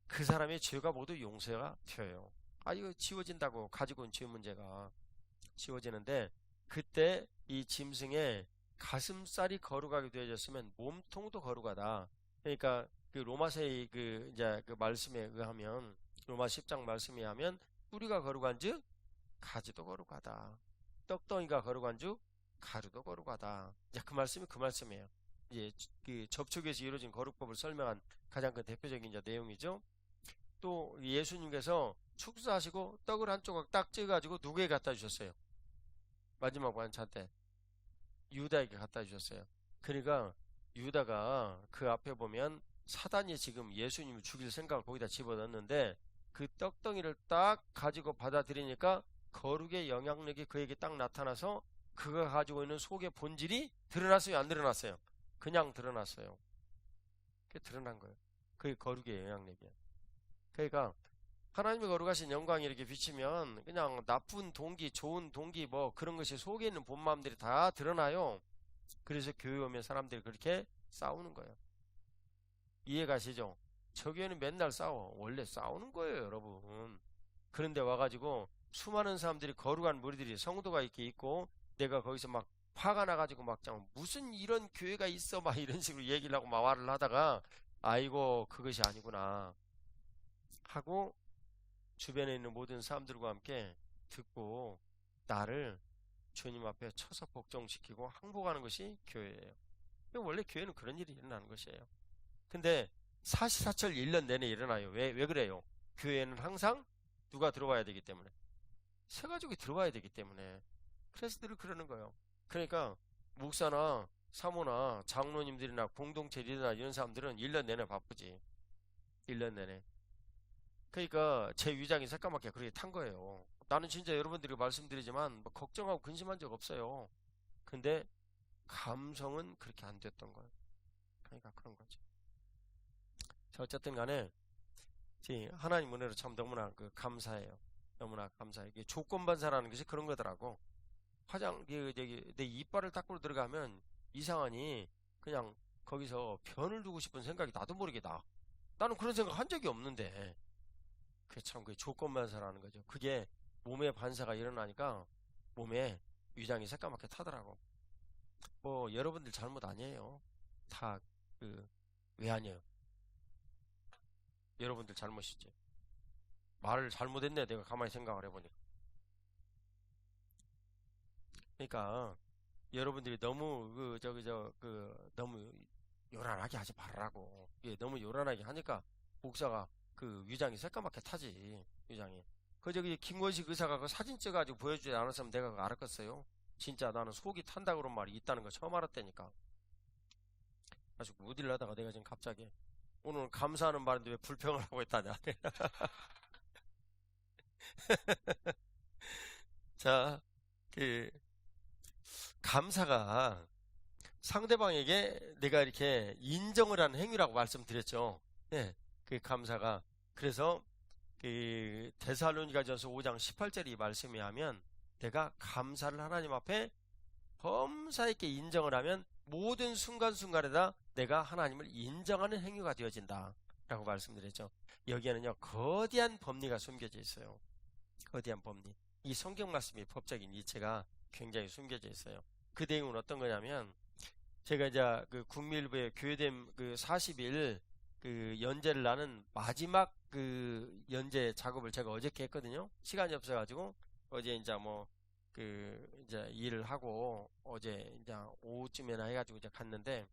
그 사람의 죄가 모두 용서가 되어요. 이거 지워진다고 가지고 온 죄 문제가 지워지는데 그때 이 짐승의 가슴살이 거룩하게 되어졌으면 몸통도 거룩하다. 그러니까 그 로마서의 이제 그 말씀에 의하면 로마 10장 말씀에 의하면 뿌리가 거룩한즉 가지도 거룩하다. 떡덩이가 거룩한즉 가루도 거룩하다. 이제 그 말씀이 그 말씀이에요. 이제 그 접촉에서 이루어진 거룩법을 설명한 가장 큰 대표적인 이제 내용이죠. 또 예수님께서 축사하시고 떡을 한 조각 딱 찌어가지고 누구에게 갖다 주셨어요? 마지막 완차 때 유다에게 갖다 주셨어요. 그러니까 유다가 그 앞에 보면 사단이 지금 예수님을 죽일 생각을 거기다 집어넣었는데 그 떡덩이를 딱 가지고 받아들이니까 거룩의 영향력이 그에게 딱 나타나서 그가 가지고 있는 속의 본질이 드러났어요? 안 드러났어요? 그냥 드러났어요. 그게 드러난 거예요. 그게 거룩의 영향력이에요. 그러니까 하나님의 거룩하신 영광이 이렇게 비치면 그냥 나쁜 동기, 좋은 동기 뭐 그런 것이 속에 있는 본 마음들이 다 드러나요. 그래서 교회 오면 사람들이 그렇게 싸우는 거예요. 이해 가시죠? 저 교회는 맨날 싸워. 원래 싸우는 거예요, 여러분. 그런데 와가지고 수많은 사람들이 거룩한 무리들이 성도가 이렇게 있고 내가 거기서 막 화가 나가지고 막 무슨 이런 교회가 있어 막 이런 식으로 얘기를 하고 막 말을 하다가 아이고 그것이 아니구나 하고 주변에 있는 모든 사람들과 함께 듣고 나를 주님 앞에 쳐서 복종시키고 항복하는 것이 교회예요. 원래 교회는 그런 일이 일어나는 것이에요. 근데 사시사철 1년 내내 일어나요. 왜 그래요? 교회는 항상 누가 들어와야 되기 때문에 새 가족이 들어와야 되기 때문에 그래서 늘 그러는 거예요. 그러니까 목사나 사모나 장로님들이나 공동체 리더나 이런 사람들은 1년 내내 바쁘지. 1년 내내. 그러니까 제 위장이 새까맣게 그렇게 탄 거예요. 나는 진짜 여러분들이 말씀드리지만 뭐 걱정하고 근심한 적 없어요. 근데 감성은 그렇게 안 됐던 거예요. 그러니까 그런 거죠. 자, 어쨌든 간에 하나님 은혜로 참 너무나 감사해요. 너무나 감사해요. 이게 조건반사라는 것이 그런 거더라고. 내 이빨을 닦으러 들어가면 이상하니 그냥 거기서 변을 두고 싶은 생각이 나도 모르게 나. 나는 그런 생각 한 적이 없는데. 그게 참 조건반사라는 거죠. 그게 몸에 반사가 일어나니까 몸에 위장이 새까맣게 타더라고. 뭐 여러분들 잘못 아니에요. 다 왜 아니에요? 여러분들 잘못이지. 말을 잘못했네. 내가 가만히 생각을 해보니까. 그러니까 여러분들이 너무 너무 요란하게 하지 말라고. 이게 너무 요란하게 하니까 목사가 위장이 새까맣게 타지. 위장이. 김원식 의사가 그 사진 찍어가지고 보여주지 않았으면 내가 그거 알았겠어요. 진짜 나는 속이 탄다 그런 말이 있다는 거 처음 알았다니까. 아주 무딜 하다가 내가 지금 갑자기 오늘 감사하는 말인데 왜 불평을 하고 있다냐. 자, 감사가 상대방에게 내가 이렇게 인정을 하는 행위라고 말씀드렸죠. 네, 감사가. 그래서 데살로니가전서 5장 18절이 말씀이 하면 내가 감사를 하나님 앞에 범사있게 인정을 하면 모든 순간순간에다 내가 하나님을 인정하는 행위가 되어진다 라고 말씀드렸죠. 여기에는요 거대한 법리가 숨겨져 있어요. 거대한 법리. 이 성경 말씀이 법적인 이체가 굉장히 숨겨져 있어요. 그 내용은 어떤 거냐면 제가 이제 국민일보에 교회됨 40일 연재를 나는 마지막 연재 작업을 제가 어저께 했거든요. 시간이 없어가지고 어제 이제 일을 하고 어제 이제 오후쯤에나 해가지고 이제 갔는데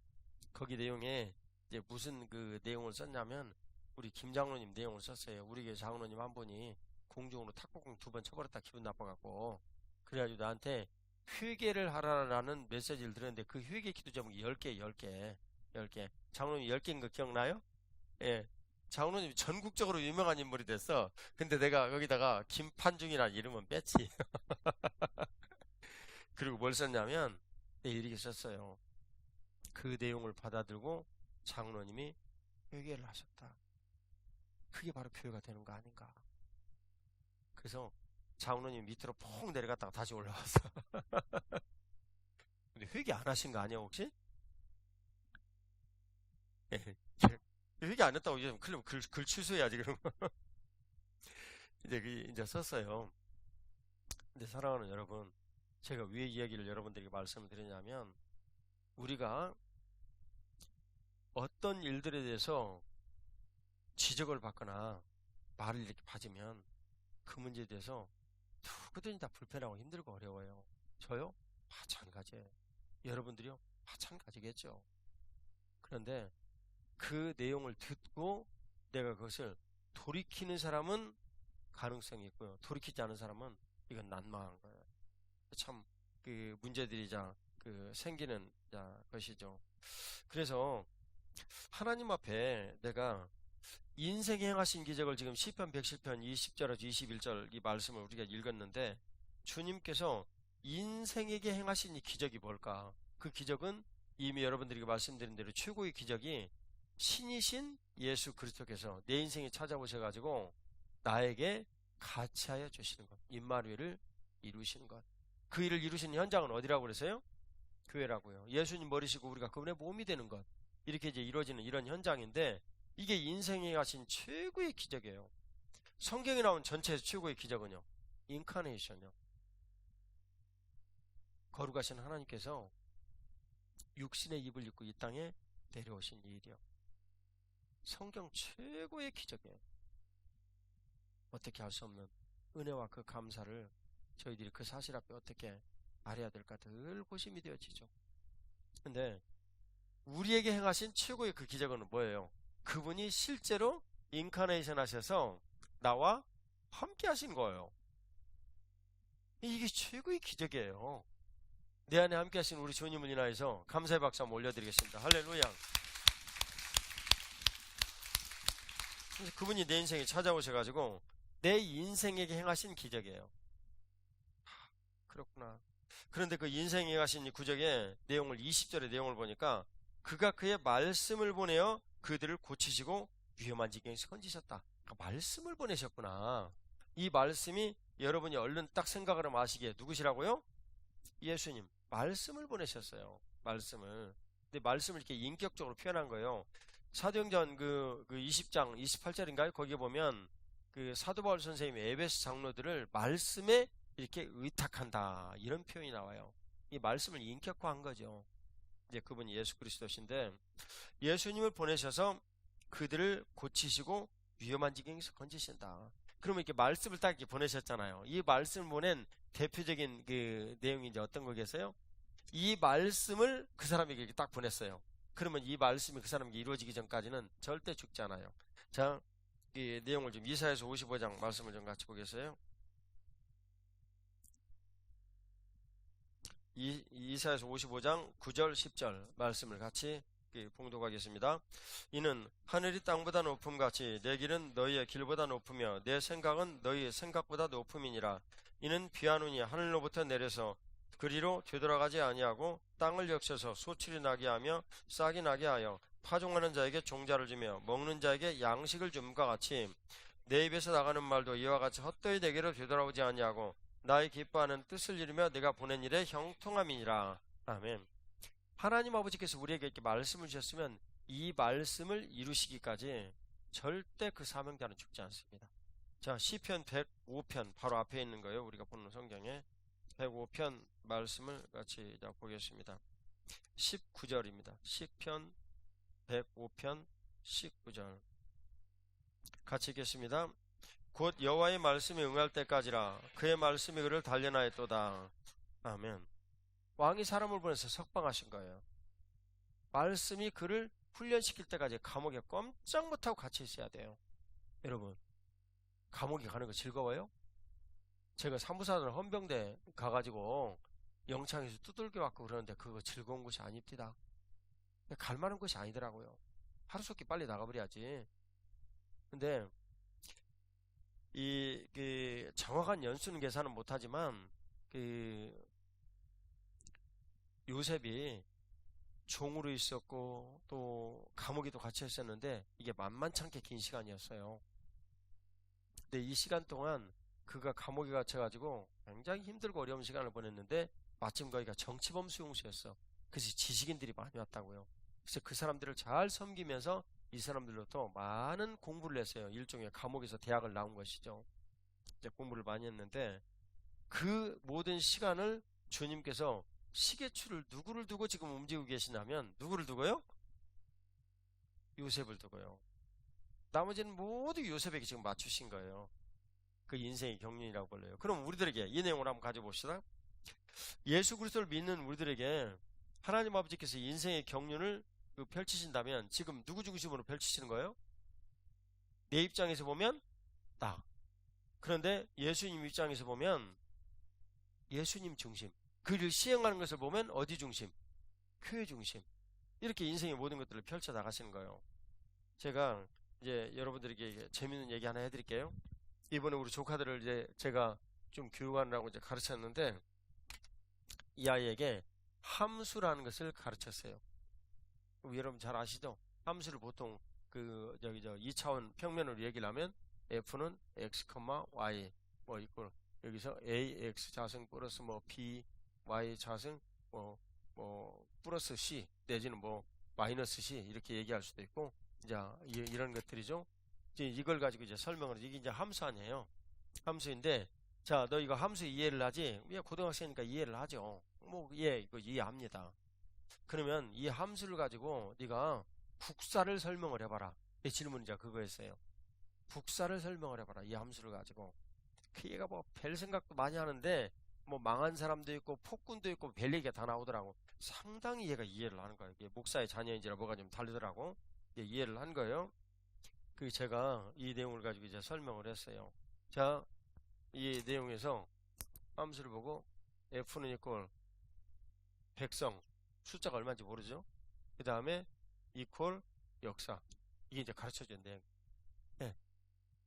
거기 내용에 이제 무슨 내용을 썼냐면 우리 김 장로님 내용을 썼어요. 우리 교회 장로님 한 분이 공중으로 탁구공 2번 쳐버렸다 기분 나빠갖고 그래가지고 나한테 회개를 하라라는 메시지를 들었는데 그 회개 기도 제목이 10개. 장로님 10개인 거 기억나요? 예. 장로님이 전국적으로 유명한 인물이 됐어. 근데 내가 거기다가 김판중이라는 이름은 뺐지. 그리고 뭘 썼냐면 이렇게 썼어요. 그 내용을 받아들고 장로님이 회개를 하셨다. 그게 바로 교회가 되는 거 아닌가. 그래서 장로님 밑으로 폭 내려갔다가 다시 올라왔어. 근데 회개 안 하신 거 아니야 혹시? 회개 안 했다고 이제 그럼 글 취소해야지 그럼. 이제 썼어요. 근데 사랑하는 여러분, 제가 왜 이야기를 여러분들에게 말씀을 드리냐면 우리가 어떤 일들에 대해서 지적을 받거나 말을 이렇게 받으면 그 문제에 대해서 누구든지 다 불편하고 힘들고 어려워요. 저요? 마찬가지예요. 여러분들이요? 마찬가지겠죠. 그런데 그 내용을 듣고 내가 그것을 돌이키는 사람은 가능성이 있고요. 돌이키지 않은 사람은 이건 난망한 거예요. 참 문제들이 생기는 것이죠. 그래서 하나님 앞에 내가 인생에 행하신 기적을 지금 시편 110편 20절에서 21절 이 말씀을 우리가 읽었는데 주님께서 인생에게 행하신 이 기적이 뭘까? 그 기적은 이미 여러분들에게 말씀드린 대로 최고의 기적이 신이신 예수 그리스도께서 내 인생에 찾아오셔가지고 나에게 같이하여 주시는 것, 임마누엘을 이루시는 것. 그 일을 이루신 현장은 어디라고 그랬어요? 교회라고요. 예수님 머리시고 우리가 그분의 몸이 되는 것. 이렇게 이제 이루어지는 이런 현장인데 이게 인생에 가신 최고의 기적이에요. 성경에 나온 전체 최고의 기적은요, 인카네이션이요. 거룩하신 하나님께서 육신의 입을 입고 이 땅에 내려오신 일이요. 성경 최고의 기적이에요. 어떻게 할 수 없는 은혜와 그 감사를 저희들이 그 사실 앞에 어떻게 말해야 될까 늘 고심이 되어지죠. 근데 우리에게 행하신 최고의 그 기적은 뭐예요? 그분이 실제로 인카네이션 하셔서 나와 함께 하신 거예요. 이게 최고의 기적이에요. 내 안에 함께 하신 우리 주님을 인하여서 감사의 박수 한번 올려드리겠습니다. 할렐루야. 그래서 그분이 내 인생에 찾아오셔가지고 내 인생에게 행하신 기적이에요. 그렇구나. 그런데 그 인생에 행하신 이 구적의 내용을 20절의 내용을 보니까 그가 그의 말씀을 보내어 그들을 고치시고 위험한 지경에서 건지셨다. 그러니까 말씀을 보내셨구나. 이 말씀이 여러분이 얼른 딱 생각을 하면 아시기에 누구시라고요? 예수님. 말씀을 보내셨어요. 말씀을. 근데 말씀을 이렇게 인격적으로 표현한 거예요. 사도행전 그 20장 28절인가요? 거기에 보면 그 사도 바울 선생님의 에베소 장로들을 말씀에 이렇게 의탁한다. 이런 표현이 나와요. 이 말씀을 인격화한 거죠. 이제 그분이 예수 그리스도신데 예수님을 보내셔서 그들을 고치시고 위험한 지경에서 건지신다. 그러면 이렇게 말씀을 딱 이렇게 보내셨잖아요. 이 말씀을 보낸 대표적인 그 내용이 이제 어떤 거겠어요? 이 말씀을 그 사람에게 이렇게 딱 보냈어요. 그러면 이 말씀이 그 사람에게 이루어지기 전까지는 절대 죽지 않아요. 자, 이 내용을 좀 이사야서 55장 말씀을 좀 같이 보겠어요. 이사야서 55장 9절 10절 말씀을 같이 봉독하겠습니다. 이는 하늘이 땅보다 높음같이 내 길은 너희의 길보다 높으며 내 생각은 너희의 생각보다 높음이니라. 이는 비하노니 하늘로부터 내려서 그리로 되돌아가지 아니하고 땅을 역셔서 소출이 나게 하며 싹이 나게 하여 파종하는 자에게 종자를 주며 먹는 자에게 양식을 줌과 같이 내 입에서 나가는 말도 이와 같이 헛되이 내게로 되돌아오지 아니하고 나의 기뻐하는 뜻을 이루며 내가 보낸 일에 형통함이니라. 아멘. 하나님 아버지께서 우리에게 이렇게 말씀을 주셨으면 이 말씀을 이루시기까지 절대 그 사명자는 죽지 않습니다. 자, 시편 105편 바로 앞에 있는 거예요. 우리가 보는 성경에 105편 말씀을 같이 보겠습니다. 19절입니다. 시편 105편 19절 같이 읽겠습니다. 곧 여호와의 말씀이 응할 때까지라 그의 말씀이 그를 단련하였도다. 아멘. 왕이 사람을 보내서 석방하신 거예요. 말씀이 그를 훈련시킬 때까지 감옥에 꼼짝 못하고 갇혀 있어야 돼요. 여러분, 감옥에 가는 거 즐거워요? 제가 사무사들 헌병대 가가지고 영창에서 두들겨 맞고 그러는데 그거 즐거운 곳이 아닙니다. 갈 만한 곳이 아니더라고요. 하루속히 빨리 나가버려야지. 근데 그 정확한 연수는 계산은 못하지만 그 요셉이 종으로 있었고 또 감옥에도 갇혀 있었는데 이게 만만찮게 긴 시간이었어요. 근데 이 시간 동안 그가 감옥에 갇혀가지고 굉장히 힘들고 어려운 시간을 보냈는데 마침 거기가 정치범 수용소였어. 그래서 지식인들이 많이 왔다고요. 그래서 그 사람들을 잘 섬기면서 이 사람들로부터 많은 공부를 했어요. 일종의 감옥에서 대학을 나온 것이죠. 이제 공부를 많이 했는데 그 모든 시간을 주님께서 시계추를 누구를 두고 지금 움직이고 계시냐면 누구를 두고요? 요셉을 두고요. 나머지는 모두 요셉에게 지금 맞추신 거예요. 그 인생의 경륜이라고 불러요. 그럼 우리들에게 이 내용을 한번 가져봅시다. 예수 그리스도를 믿는 우리들에게 하나님 아버지께서 인생의 경륜을 펼치신다면 지금 누구 중심으로 펼치시는 거예요? 내 입장에서 보면 나. 그런데 예수님 입장에서 보면 예수님 중심. 그를 시행하는 것을 보면 어디 중심? 교회 중심. 이렇게 인생의 모든 것들을 펼쳐 나가시는 거예요. 제가 이제 여러분들에게 재밌는 얘기 하나 해드릴게요. 이번에 우리 조카들을 이제 제가 좀 교육하느라고 이제 가르쳤는데 이 아이에게 함수라는 것을 가르쳤어요. 여러분 잘 아시죠? 함수를 보통 그 2차원 평면으로 얘기를 하면 f는 x, y 뭐 있고 여기서 ax 자승 플러스 뭐 b y 자승 뭐 플러스 c 내지는 뭐 마이너스 c 이렇게 얘기할 수도 있고 이제 이런 것들이죠. 이제 이걸 가지고 이제 설명을 이게 이제 함수 아니에요. 함수인데 자, 너 이거 함수 이해를 하지? 왜 고등학생이니까 이해를 하죠. 뭐 예, 이거 이해합니다. 그러면 이 함수를 가지고 네가 국사를 설명을 해봐라. 내 질문이 이제 그거였어요. 국사를 설명을 해봐라. 이 함수를 가지고. 그 얘가 뭐 별 생각도 많이 하는데 뭐 망한 사람도 있고 폭군도 있고 별 얘기가 다 나오더라고. 상당히 얘가 이해를 하는 거예요. 이게 목사의 자녀인지라 뭐가 좀 다르더라고. 이해를 한 거예요. 그 제가 이 내용을 가지고 이제 설명을 했어요. 자, 이 내용에서 함수를 보고 f는 이퀄 백성 숫자가 얼마인지 모르죠. 그 다음에 이퀄 역사 이게 이제 가르쳐준 내용. 네.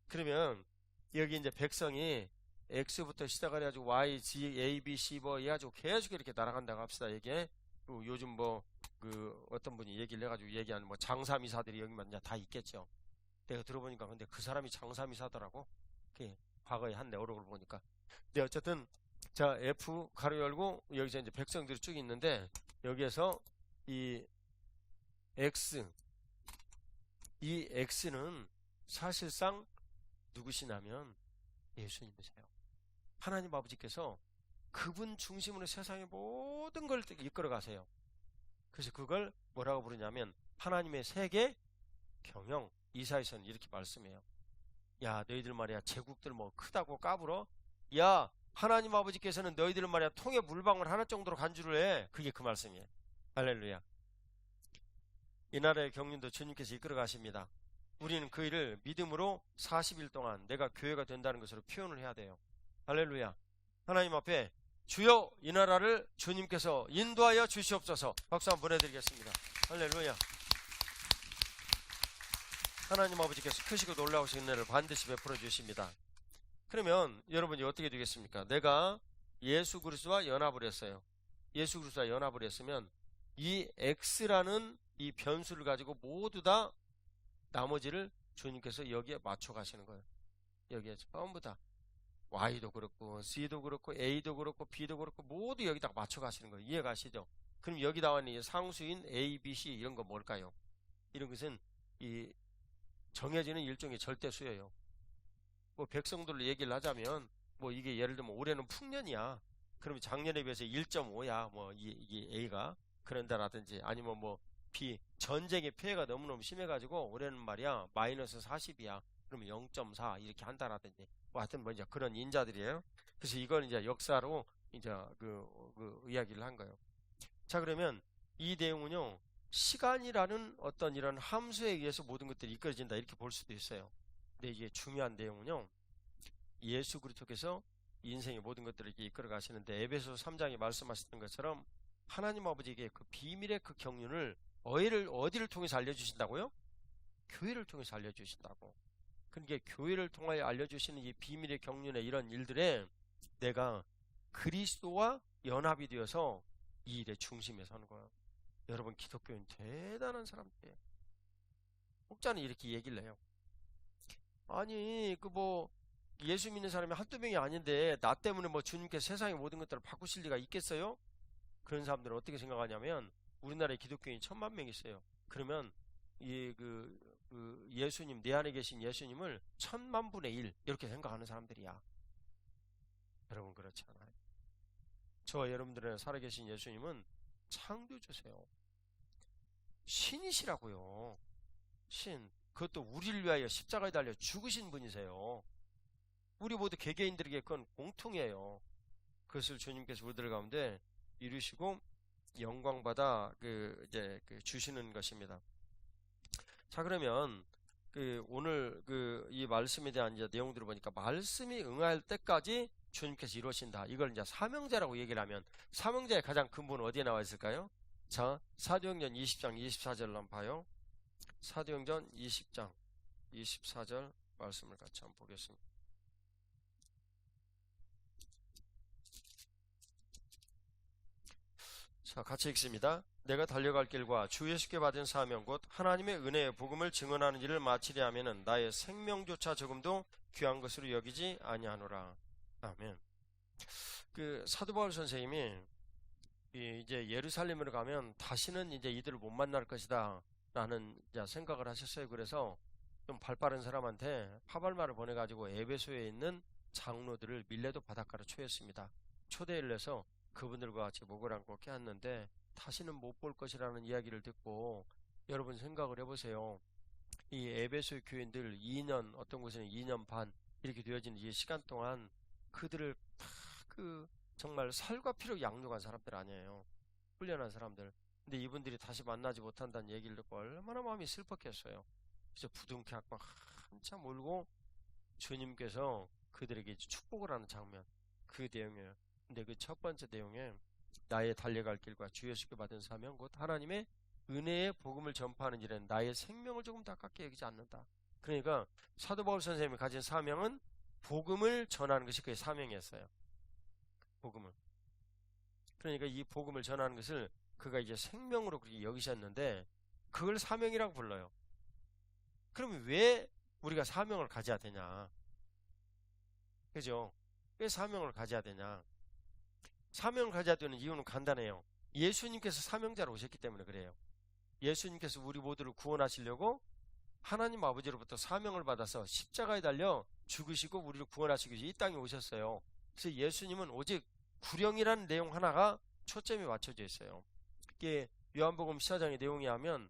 그러면 여기 이제 백성이 X부터 시작을 해가지고 Y, G, A, B, C 뭐 해가지고 계속 이렇게 날아간다고 합시다. 이게 요즘 뭐 그 어떤 분이 얘기를 해가지고 얘기하는 뭐 장사미사들이 여기만 이제 다 있겠죠. 내가 들어보니까 근데 그 사람이 장사미사더라고. 그 과거에 한 내어록을 보니까. 근데 어쨌든 자 F 가로 열고 여기서 이제 백성들이 쭉 있는데 여기에서 이 X 이 X는 사실상 누구시냐면 예수님이세요. 하나님 아버지께서 그분 중심으로 세상의 모든 걸 이끌어 가세요. 그래서 그걸 뭐라고 부르냐면 하나님의 세계 경영. 이사야서는 이렇게 말씀해요. 야 너희들 말이야 제국들 뭐 크다고 까불어? 야 하나님 아버지께서는 너희들 말이야 통에 물방울 하나 정도로 간주를 해. 그게 그 말씀이에요. 할렐루야. 이 나라의 경륜도 주님께서 이끌어 가십니다. 우리는 그 일을 믿음으로 40일 동안 내가 교회가 된다는 것으로 표현을 해야 돼요. 할렐루야. 하나님 앞에 주여 이 나라를 주님께서 인도하여 주시옵소서. 박수 한번 보내드리겠습니다. 할렐루야. 하나님 아버지께서 크시고 놀라우신 은혜를 반드시 베풀어 주십니다. 그러면 여러분이 어떻게 되겠습니까? 내가 예수 그리스도와 연합을 했어요. 예수 그리스도와 연합을 했으면 이 X라는 이 변수를 가지고 모두 다 나머지를 주님께서 여기에 맞춰 가시는 거예요. 여기에 전부 다 Y도 그렇고 C도 그렇고 A도 그렇고 B도 그렇고 모두 여기다 맞춰 가시는 거예요. 이해 가시죠? 그럼 여기 나와 있는 이 상수인 A, B, C 이런 거 뭘까요? 이런 것은 이 정해지는 일종의 절대수예요. 뭐 백성들로 얘기를 하자면 뭐 이게 예를 들면 올해는 풍년이야. 그러면 작년에 비해서 1.5야. 뭐 이게 A가 그런다라든지 아니면 뭐 B 전쟁의 피해가 너무너무 심해가지고 올해는 말이야 마이너스 40이야. 그러면 0.4 이렇게 한다라든지 뭐 하여튼 뭐 이제 그런 인자들이에요. 그래서 이걸 이제 역사로 이제 그 이야기를 한 거예요. 자 그러면 이 내용은요 시간이라는 어떤 이런 함수에 의해서 모든 것들이 이끌어진다 이렇게 볼 수도 있어요. 근데 이게 중요한 내용은요 예수 그리스도께서 인생의 모든 것들을 이렇게 이끌어 가시는데 에베소 3장에 말씀하셨던 것처럼 하나님 아버지에게 그 비밀의 그 경륜을 어디를 통해서 알려주신다고요? 교회를 통해서 알려주신다고. 그러니까 교회를 통하여 알려주시는 이 비밀의 경륜의 이런 일들에 내가 그리스도와 연합이 되어서 이 일의 중심에 서는 거예요. 여러분 기독교인 대단한 사람들이에요. 목자는 이렇게 얘기를 해요. 아니 그 뭐 예수 믿는 사람이 한두 명이 아닌데 나 때문에 뭐 주님께서 세상의 모든 것들을 바꾸실 리가 있겠어요? 그런 사람들은 어떻게 생각하냐면 우리나라에 기독교인 1000만 명 있어요. 그러면 예수님 내 안에 계신 예수님을 1000만 분의 1 이렇게 생각하는 사람들이야. 여러분 그렇지 않아요? 저와 여러분들의 살아계신 예수님은 창조주세요. 신이시라고요. 신. 그것도 우리를 위하여 십자가에 달려 죽으신 분이세요. 우리 모두 개개인들에게 그건 공통이에요. 그것을 주님께서 우리들 가운데 이루시고 영광받아 주시는 것입니다. 자 그러면 오늘 이 말씀에 대한 이제 내용들을 보니까 말씀이 응할 때까지 주님께서 이루신다. 이걸 이제 사명제라고 얘기를 하면 사명제의 가장 근본은 어디에 나와 있을까요? 자 사도행전 20장 24절을 한번 봐요. 사도행전 20장 24절 말씀을 같이 한번 보겠습니다. 자, 같이 읽습니다. 내가 달려갈 길과 주 예수께 받은 사명 곧 하나님의 은혜의 복음을 증언하는 일을 마치려 하면은 나의 생명조차 조금도 귀한 것으로 여기지 아니하노라. 아멘. 사도 바울 선생님이 이제 예루살렘으로 가면 다시는 이제 이들을 못 만날 것이다. 라는 생각을 하셨어요. 그래서 좀 발빠른 사람한테 파발마를 보내가지고 에베소에 있는 장로들을 밀레도 바닷가로 초했습니다. 초대를 해서 그분들과 같이 목을 안고 깨었는데 다시는 못 볼 것이라는 이야기를 듣고 여러분 생각을 해보세요. 이 에베소 교인들 2년, 어떤 곳에는 2년 반 이렇게 되어진 이 시간 동안 그들을 다 정말 살과 피로 양육한 사람들 아니에요. 훈련한 사람들. 근데 이분들이 다시 만나지 못한다는 얘기를 듣고 얼마나 마음이 슬펐겠어요. 그래서 부둥켜 안고 한참 울고 주님께서 그들에게 축복을 하는 장면, 그 내용이에요. 근데 그 첫 번째 내용에 나의 달려갈 길과 주 예수께 받은 사명 곧 하나님의 은혜의 복음을 전파하는 일은 나의 생명을 조금 더 아깝게 여기지 않는다. 그러니까 사도 바울 선생님이 가진 사명은 복음을 전하는 것이 그의 사명이었어요. 복음을. 그러니까 이 복음을 전하는 것을 그가 이제 생명으로 그렇게 여기셨는데 그걸 사명이라고 불러요. 그러면 왜 우리가 사명을 가져야 되냐? 그죠? 왜 사명을 가져야 되냐? 사명을 가져야 되는 이유는 간단해요. 예수님께서 사명자로 오셨기 때문에 그래요. 예수님께서 우리 모두를 구원하시려고 하나님 아버지로부터 사명을 받아서 십자가에 달려 죽으시고 우리를 구원하시기 위해 이 땅에 오셨어요. 그래서 예수님은 오직 구령이라는 내용 하나가 초점이 맞춰져 있어요. 이게 요한복음 14장의 내용이 하면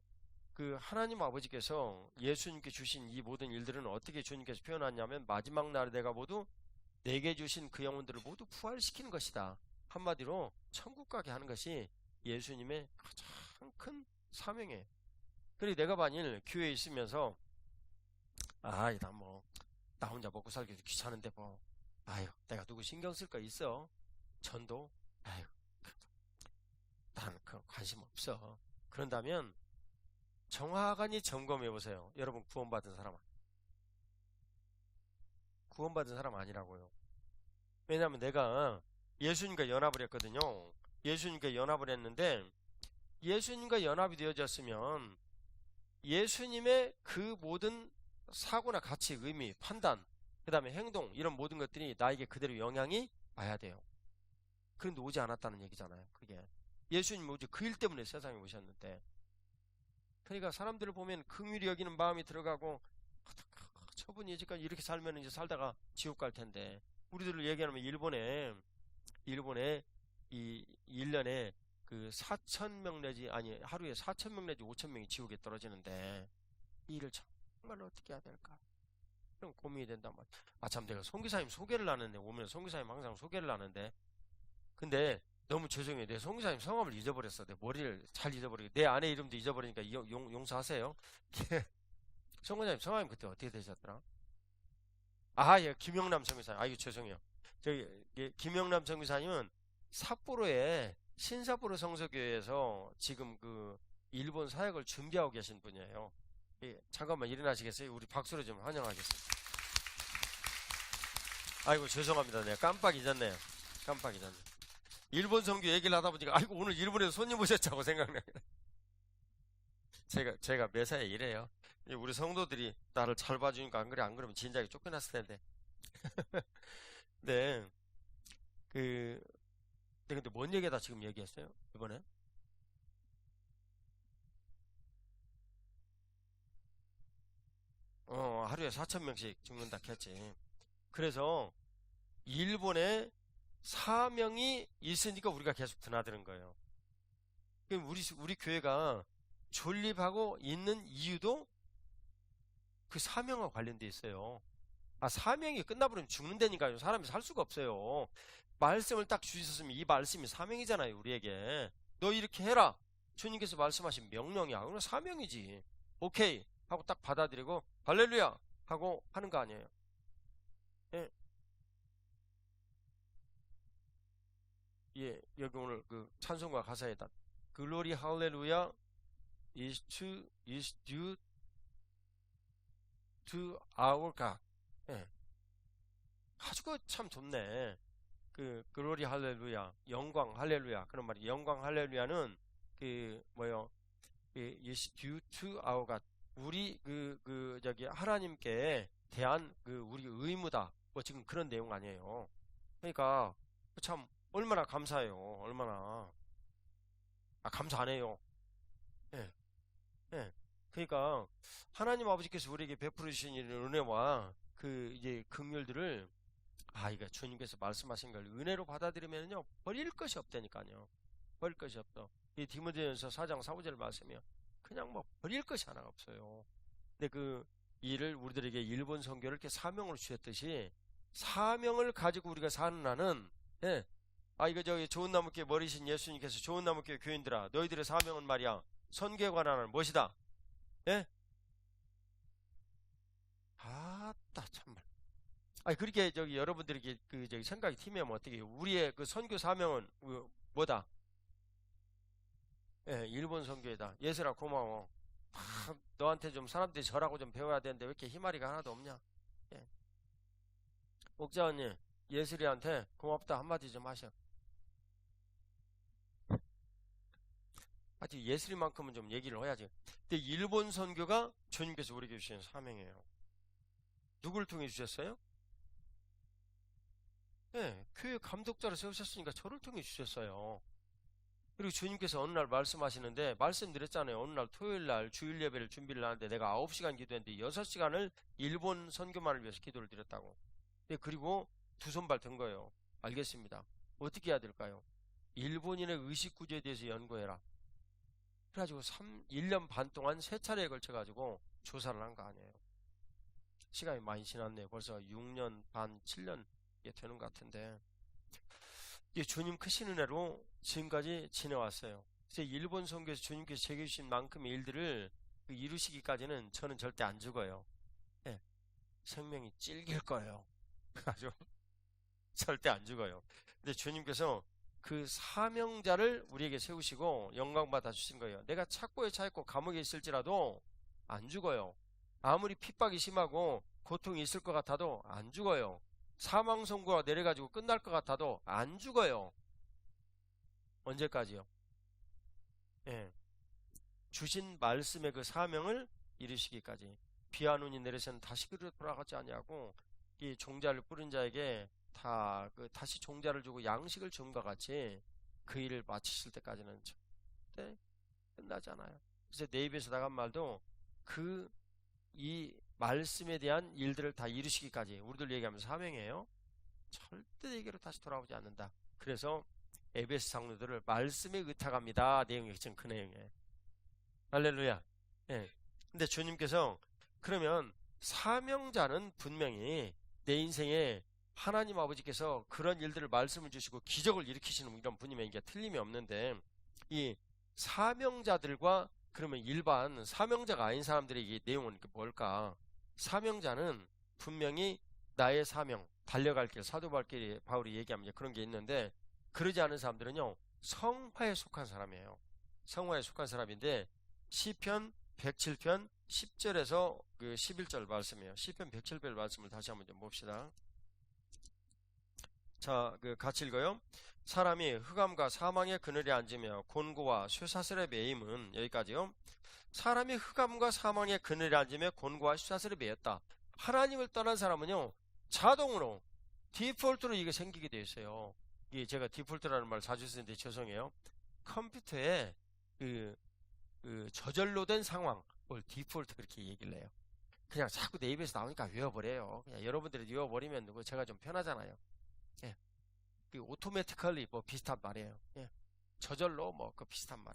그 하나님 아버지께서 예수님께 주신 이 모든 일들은 어떻게 주님께서 표현하냐면 마지막 날에 내가 모두 내게 주신 그 영혼들을 모두 부활시키는 것이다. 한마디로 천국 가게 하는 것이 예수님의 가장 큰 사명이에요. 그리고 내가 만일 교회에 있으면서 나 나 혼자 먹고 살기도 귀찮은데 내가 누구 신경 쓸 거 있어? 전도? 난 그 관심 없어. 그런다면 정확하니 점검해 보세요. 여러분 구원받은 사람 아니라고요. 왜냐하면 내가 예수님과 연합을 했거든요. 예수님과 연합을 했는데 예수님과 연합이 되어졌으면 예수님의 그 모든 사고나 가치, 의미, 판단, 그 다음에 행동 이런 모든 것들이 나에게 그대로 영향이 와야 돼요. 그런데 오지 않았다는 얘기잖아요. 그게 예수님 오직 그 일 때문에 세상에 오셨는데 그러니까 사람들을 보면 긍휼히 여기는 마음이 들어가고 저분이 이제까지 이렇게 살면 이제 살다가 지옥 갈 텐데 우리들을 얘기하면 일본에 이 1년에 그 4,000명 내지 아니 하루에 4,000명 내지 5,000명이 지옥에 떨어지는데 이 일을 정말 어떻게 해야 될까? 그럼 고민이 된단 말이야. 참 내가 송기사님 소개를 하는데 오면 송기사님 항상 소개를 하는데 근데 너무 죄송해요. 내 송기사님 성함을 잊어버렸어. 내 머리를 잘 잊어버리고 내 아내 이름도 잊어버리니까 용서하세요. 송기사님 성함이 그때 어떻게 되셨더라? 예, 김영남 성기사님. 이거 죄송해요. 김영남 성기사님은 삿포로에 신삿포로 성서교회에서 지금 그 일본 사역을 준비하고 계신 분이에요. 잠깐만 일어나시겠어요? 우리 박수로 좀 환영하겠습니다. 아이고 죄송합니다. 내가 깜빡 잊었네요. 일본 선교 얘기를 하다 보니까 오늘 일본에서 손님 오셨다고 생각나요. 제가 매사에 이래요. 우리 성도들이 나를 잘 봐주니까 안 그러면 진작에 쫓겨났을 텐데. 네. 근데 뭔 얘기다 지금 얘기했어요? 이번에? 하루에 4,000명씩 죽는다 했지. 그래서 일본에 사명이 있으니까 우리가 계속 드나드는 거예요. 그럼 우리 교회가 존립하고 있는 이유도 그 사명과 관련돼 있어요. 사명이 끝나버리면 죽는다니까요. 사람이 살 수가 없어요. 말씀을 딱 주셨으면 이 말씀이 사명이잖아요. 우리에게 너 이렇게 해라 주님께서 말씀하신 명령이야. 그건 사명이지. 오케이 하고 딱 받아들이고 할렐루야 하고 하는 거 아니에요. 예, 여기 오늘 그 찬송가 가사에다 Glory Hallelujah is due to our God. 아주 참 좋네. 그 Glory Hallelujah, 영광 할렐루야. 그런 말이 영광 할렐루야는 is due to our God. 우리 하나님께 대한 우리 의무다. 지금 그런 내용 아니에요. 그러니까 참 얼마나 감사해요. 얼마나 감사 안 해요. 예, 예. 그러니까 하나님 아버지께서 우리에게 베풀어 주신 이 은혜와 그 이제 긍휼들을 이거 주님께서 말씀하신 걸 은혜로 받아들이면요 버릴 것이 없다니까요. 버릴 것이 없어. 이 디모데전서 4장 4-5절 말씀이요. 그냥 뭐 버릴 것이 하나가 없어요. 근데 그 일을 우리들에게 일본 선교를 이렇게 사명으로 주셨듯이 사명을 가지고 우리가 사는 한은 예. 이거 저기 좋은 나무교회 머리신 예수님께서 좋은 나무교회 교인들아 너희들의 사명은 말이야 선교에 관한 무엇이다? 예? 아따 참말. 그렇게 저기 여러분들이 그 저기 생각이 튀면 어떻게 해요? 우리의 그 선교 사명은 뭐다? 예, 일본 선교회다. 예슬아 고마워. 너한테 좀 사람들이 절하고 좀 배워야 되는데 왜 이렇게 희마리가 하나도 없냐? 예. 옥자 언니, 예슬이한테 고맙다 한마디 좀 하셔. 하여튼 예슬이만큼은 좀 얘기를 해야지. 근데 일본 선교가 주님께서 우리에게 주신 사명이에요. 누굴 통해 주셨어요? 네, 교회 감독자로 세우셨으니까 저를 통해 주셨어요. 그리고 주님께서 어느 날 말씀하시는데 말씀드렸잖아요. 어느 날 토요일 날 주일 예배를 준비를 하는데 내가 9시간 기도했는데 6시간을 일본 선교만을 위해서 기도를 드렸다고. 네, 그리고 두 손발 든 거예요. 알겠습니다. 어떻게 해야 될까요? 일본인의 의식 구조에 대해서 연구해라. 그래가지고 1년 반 동안 3차례에 걸쳐가지고 조사를 한 거 아니에요. 시간이 많이 지났네요. 벌써 6년 반, 7년 되는 것 같은데 이 주님 크신 은혜로 지금까지 지내왔어요. 그래서 일본 선교에서 주님께서 제게 주신 만큼의 일들을 이루시기까지는 저는 절대 안 죽어요. 예, 생명이 찔길 거예요. 아주 절대 안 죽어요. 근데 주님께서 그 사명자를 우리에게 세우시고 영광 받아 주신 거예요. 내가 착고에 차있고 감옥에 있을지라도 안 죽어요. 아무리 핍박이 심하고 고통이 있을 것 같아도 안 죽어요. 사망 선고가 내려가지고 끝날 것 같아도 안 죽어요. 언제까지요? 예. 주신 말씀의 그 사명을 이루시기까지. 비와 눈이 내려서는 다시 그리로 돌아가지 아니하고 이 종자를 뿌린 자에게 다시 종자를 주고 양식을 준 것 같이 그 일을 마치실 때까지는 절대 끝나지 않아요. 그래서 내 입에서 나간 말도 이 말씀에 대한 일들을 다 이루시기까지 우리들 얘기하면 사명이에요. 절대 내게로 다시 돌아오지 않는다. 그래서 에베소 장로들을 말씀에 의탁합니다. 내용이 지금 그 내용이에요. 할렐루야. 예. 근데 주님께서 그러면 사명자는 분명히 내 인생에 하나님 아버지께서 그런 일들을 말씀을 주시고 기적을 일으키시는 이런 분이면 이게 틀림이 없는데 이 사명자들과 그러면 일반 사명자가 아닌 사람들에게 내용은 뭘까? 사명자는 분명히 나의 사명, 달려갈 길, 사도 바울이 얘기하면 그런 게 있는데 그러지 않은 사람들은요 성화에 속한 사람이에요. 성화에 속한 사람인데 시편 107편 10절에서 그 11절 말씀이에요. 시편 107편 말씀을 다시 한번 좀 봅시다. 자, 같이 읽어요. 사람이 흑암과 사망의 그늘에 앉으며 곤고와 쇠사슬에 매임은 여기까지요. 사람이 흑암과 사망의 그늘에 앉으며 곤고와 쇠사슬에 매였다. 하나님을 떠난 사람은요 자동으로 디폴트로 이게 생기게 되어 있어요. 이게 제가 디폴트라는 말 자주 쓰는데 죄송해요. 컴퓨터에 저절로 된 상황 뭘 디폴트 그렇게 얘기를 해요. 그냥 자꾸 내 입에서 나오니까 외워버려요. 그냥 여러분들이 외워버리면 제가 좀 편하잖아요. 예. 오토매티컬리 뭐 비슷한 말이에요. 예. 저절로 뭐 그 비슷한 말.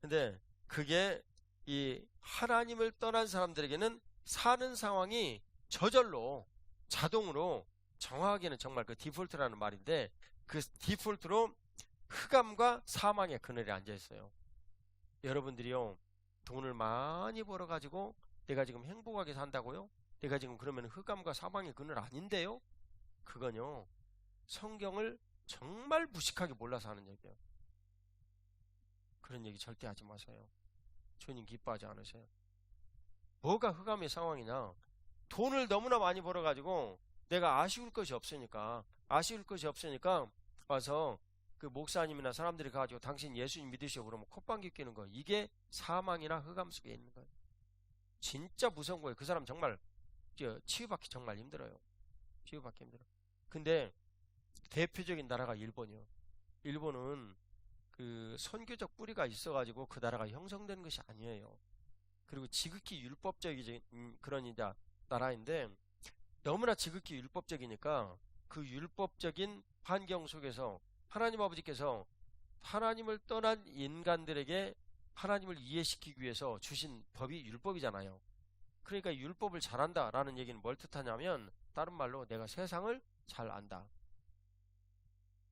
근데 그게 이 하나님을 떠난 사람들에게는 사는 상황이 저절로 자동으로 정확하게는 정말 그 디폴트라는 말인데 그 디폴트로 흑암과 사망의 그늘에 앉아 있어요. 여러분들이요 돈을 많이 벌어가지고 내가 지금 행복하게 산다고요? 내가 지금 그러면 흑암과 사망의 그늘 아닌데요? 그건요 성경을 정말 무식하게 몰라서 하는 얘기예요. 그런 얘기 절대 하지 마세요. 주님 기뻐하지 않으세요. 뭐가 흑암의 상황이냐? 돈을 너무나 많이 벌어가지고 내가 아쉬울 것이 없으니까 와서 그 목사님이나 사람들이 가지고 당신 예수님 믿으시오 그러면 콧방귀 뀌는 거 이게 사망이나 흑암 속에 있는 거예요. 진짜 무서운 거예요. 그 사람 정말 치유받기 정말 힘들어요. 치유받기 힘들어. 근데 대표적인 나라가 일본이요. 일본은 그 선교적 뿌리가 있어가지고 그 나라가 형성되는 것이 아니에요. 그리고 지극히 율법적인 그런 이제 나라인데 너무나 지극히 율법적이니까 그 율법적인 환경 속에서 하나님 아버지께서 하나님을 떠난 인간들에게 하나님을 이해시키기 위해서 주신 법이 율법이잖아요. 그러니까 율법을 잘한다라는 얘기는 뭘 뜻하냐면 다른 말로 내가 세상을 잘 안다.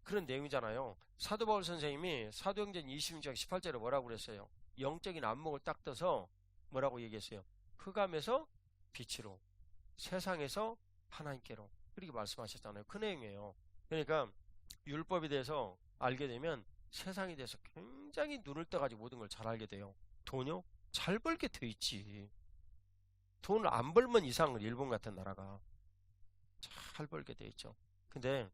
그런 내용이잖아요. 사도 바울 선생님이 사도행전 26장 18절에 뭐라고 그랬어요? 영적인 안목을 딱 떠서 뭐라고 얘기했어요? 흑암에서 빛으로, 세상에서 하나님께로. 그렇게 말씀하셨잖아요. 그 내용이에요. 그러니까 율법에 대해서 알게 되면 세상에 대해서 굉장히 눈을 떠가지고 모든 걸 잘 알게 돼요. 돈요? 잘 벌게 돼 있지. 돈을 안 벌면 이상은 일본 같은 나라가 잘 벌게 돼 있죠. 근데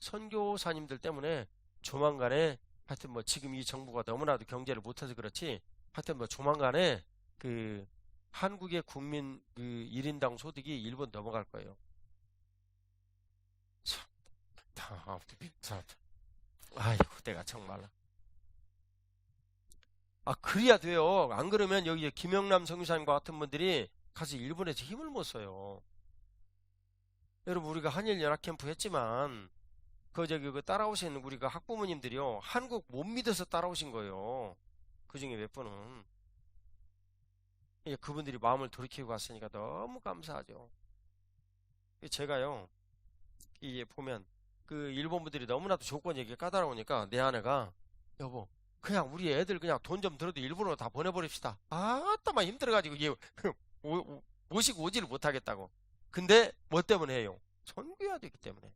선교사님들 때문에 조만간에 하여튼 뭐 지금 이 정부가 너무나도 경제를 못해서 그렇지 하여튼 뭐 조만간에 그 한국의 국민 그 1인당 소득이 일본 넘어갈 거예요. 참, 참, 아이고 내가 정말 그래야 돼요. 안 그러면 여기 김영남 선교사님과 같은 분들이 가서 일본에서 힘을 못 써요. 여러분 우리가 한일 연합 캠프 했지만 그 따라오신 우리가 학부모님들이요 한국 못 믿어서 따라오신 거예요. 그 중에 몇 분은 그분들이 마음을 돌이키고 갔으니까 너무 감사하죠. 제가요 이게 보면 그 일본 분들이 너무나도 조건이 이게 까다로우니까 내 아내가 여보 그냥 우리 애들 그냥 돈 좀 들어도 일본으로 다 보내버립시다. 아따만 힘들어가지고 이게 모시고 오지를 못하겠다고. 근데 뭐 때문에 해요? 선교해야 되기 때문에.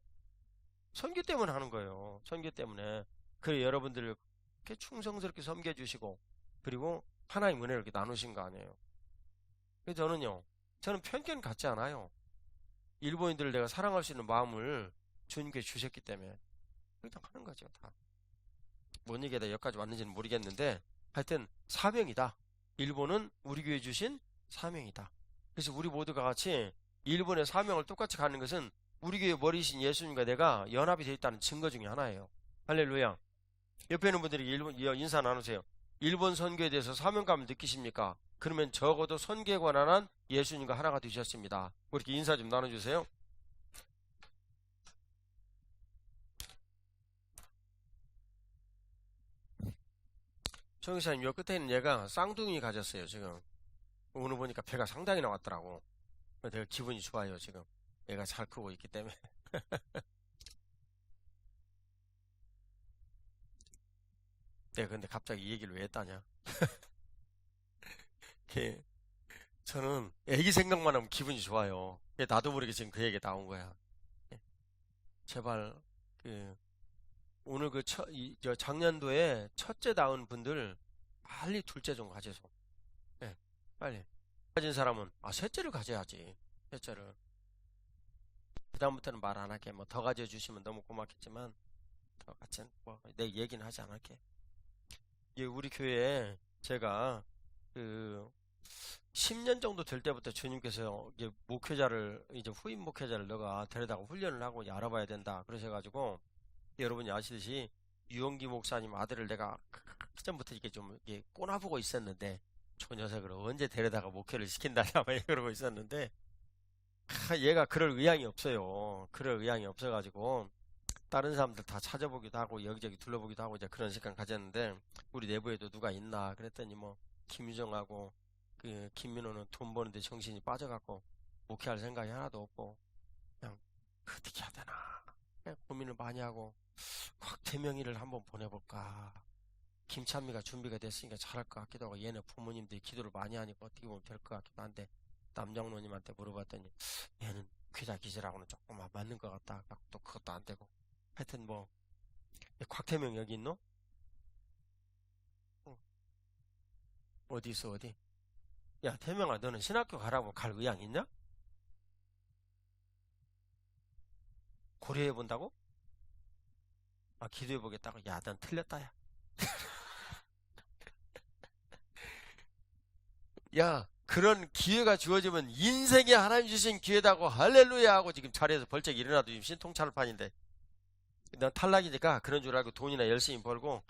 선교 때문에 하는 거예요. 선교 때문에. 그래 여러분들을 이렇게 충성스럽게 섬겨주시고 그리고 하나님 은혜를 이렇게 나누신 거 아니에요. 그래서 저는 편견 갖지 않아요. 일본인들을 내가 사랑할 수 있는 마음을 주님께 주셨기 때문에 그냥 하는 거죠. 다. 뭔 얘기가 여기까지 왔는지는 모르겠는데 하여튼 사명이다. 일본은 우리 교회 주신 사명이다. 그래서 우리 모두가 같이 일본의 사명을 똑같이 가는 것은 우리 교회 머리신 예수님과 내가 연합이 되어 있다는 증거 중에 하나예요. 할렐루야. 옆에 있는 분들에게 인사 나누세요. 일본 선교에 대해서 사명감을 느끼십니까? 그러면 적어도 선교에 관한 한 예수님과 하나가 되셨습니다. 그렇게 인사 좀 나눠주세요. 정의사님, 요 끝에 있는 얘가 쌍둥이 가졌어요, 지금. 오늘 보니까 배가 상당히 나왔더라고. 내가 기분이 좋아요, 지금. 얘가 잘 크고 있기 때문에. 내가 근데 갑자기 이 얘기를 왜 했다냐? 저는 애기 생각만 하면 기분이 좋아요. 나도 모르게 지금 그 얘기 나온 거야. 제발, 그, 오늘 저 작년도에 첫째 낳은 분들 빨리 둘째 좀 가져서. 예, 빨리. 가진 사람은, 셋째를 가져야지. 셋째를. 그다음부터는 말 안 할게. 뭐 더 가져주시면 너무 고맙겠지만, 더 같이, 내 얘기는 하지 않을게. 우리 교회에 제가, 그, 10년 정도 될 때부터 주님께서 이제 이제 후임 목회자를 너가 데려다가 훈련을 하고 이제 알아봐야 된다. 그러셔가지고, 여러분이 아시듯이 유영기 목사님 아들을 내가 그전부터 이렇게 좀 이렇게 꼬나보고 있었는데, 저 녀석을 언제 데려다가 목회를 시킨다냐, 막 그러고 있었는데, 얘가 그럴 의향이 없어요. 그럴 의향이 없어가지고, 다른 사람들 다 찾아보기도 하고, 여기저기 둘러보기도 하고, 이제 그런 시간 가졌는데, 우리 내부에도 누가 있나, 그랬더니 김유정하고, 김민호는 돈 버는데 정신이 빠져갖고, 목회할 생각이 하나도 없고, 그냥, 어떻게 해야 되나, 그냥 고민을 많이 하고, 곽태명이를 한번 보내볼까. 김찬미가 준비가 됐으니까 잘할 것 같기도 하고, 얘는 부모님들이 기도를 많이 하니까 어떻게 보면 될 것 같기도 한데, 남장로님한테 물어봤더니 얘는 귀자 기질하고는 조금 안 맞는 것 같다. 또 그것도 안 되고. 하여튼 곽태명 여기 있노? 어디 있어 어디? 야 태명아 너는 신학교 가라고 갈 의향 있냐? 고려해 본다고? 기도해 보겠다고? 야 넌 틀렸다 야. 야 그런 기회가 주어지면 인생에 하나님 주신 기회다고 할렐루야 하고 지금 자리에서 벌쩍 일어나도 지금 신통차를 판인데 넌 탈락이니까 그런 줄 알고 돈이나 열심히 벌고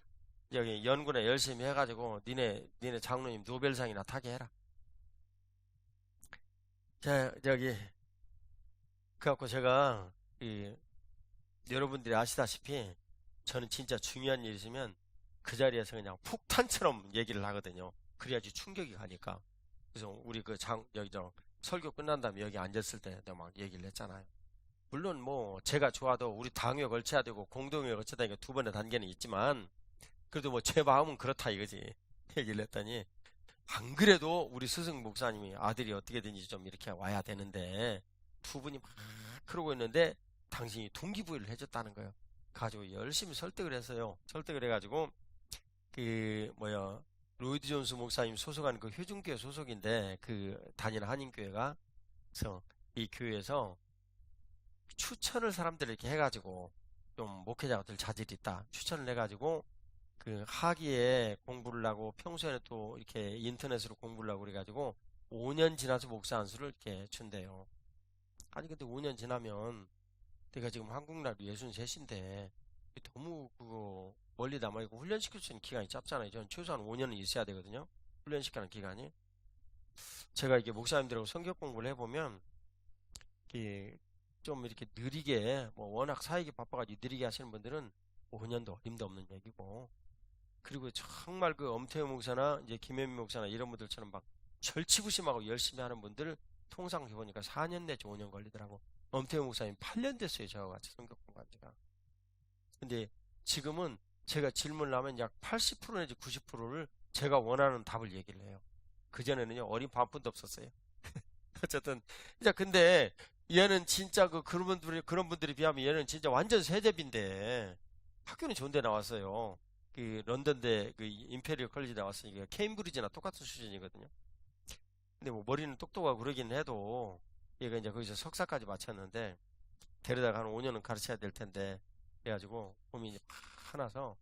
여기 연구나 열심히 해가지고 니네 장로님 노벨상이나 타게 해라. 자, 그래갖고 제가, 여러분들이 아시다시피, 저는 진짜 중요한 일 있으면 그 자리에서 그냥 폭탄처럼 얘기를 하거든요. 그래야지 충격이 가니까. 그래서 우리 여기 설교 끝난 다음에 여기 앉았을 때 내가 막 얘기를 했잖아요. 물론 뭐 제가 좋아도 우리 당에 걸쳐야 되고 공동에 걸쳐야 되니까 두 번의 단계는 있지만 그래도 뭐 제 마음은 그렇다 이거지. 얘기를 했더니 안 그래도 우리 스승 목사님이 아들이 어떻게든지 좀 이렇게 와야 되는데 두 분이 막 그러고 있는데 당신이 동기부여를 해줬다는 거예요. 가지고 열심히 설득을 했어요. 설득을 해가지고 로이드 존스 목사님 소속한 그 효중교회 소속인데 그 다니는 한인교회가 그래서 이 교회에서 추천을 사람들 이렇게 해가지고 좀 목회자들 자질이 있다 추천을 해가지고 그 하기에 공부를 하고 평소에는 또 이렇게 인터넷으로 공부를 하고 그래가지고 5년 지나서 목사 안수를 이렇게 준대요. 아니 근데 5년 지나면 내가 지금 한국 나이 63인데 너무 그거 멀리 남아있고 훈련시킬 수 있는 기간이 짧잖아요. 저는 최소한 5년은 있어야 되거든요. 훈련시키는 기간이. 제가 이게 목사님들하고 성경 공부를 해보면 이게 좀 이렇게 느리게 뭐 워낙 사역이 바빠가지고 느리게 하시는 분들은 5년도 어림도 없는 얘기고 그리고 정말 그 엄태우 목사나 이제 김현미 목사나 이런 분들처럼 막 절치부심하고 열심히 하는 분들 통상 해보니까 4년 내지 5년 걸리더라고. 엄태우 목사님 8년 됐어요. 저와 같이 성경 공부한 지가. 근데 지금은 제가 질문을 하면 약 80% 내지 90%를 제가 원하는 답을 얘기를 해요. 그전에는요, 어린 반푼도 없었어요. 어쨌든, 이제 근데 얘는 진짜 그런 분들이 비하면 얘는 진짜 완전 세제비인데 학교는 좋은 데 나왔어요. 그 런던대 그 임페리얼 컬리지 나왔으니까 케임브리지나 똑같은 수준이거든요. 근데 뭐 머리는 똑똑하고 그러긴 해도 얘가 이제 거기서 석사까지 마쳤는데 데려다가 한 5년은 가르쳐야 될 텐데 그래가지고 고민이 많아서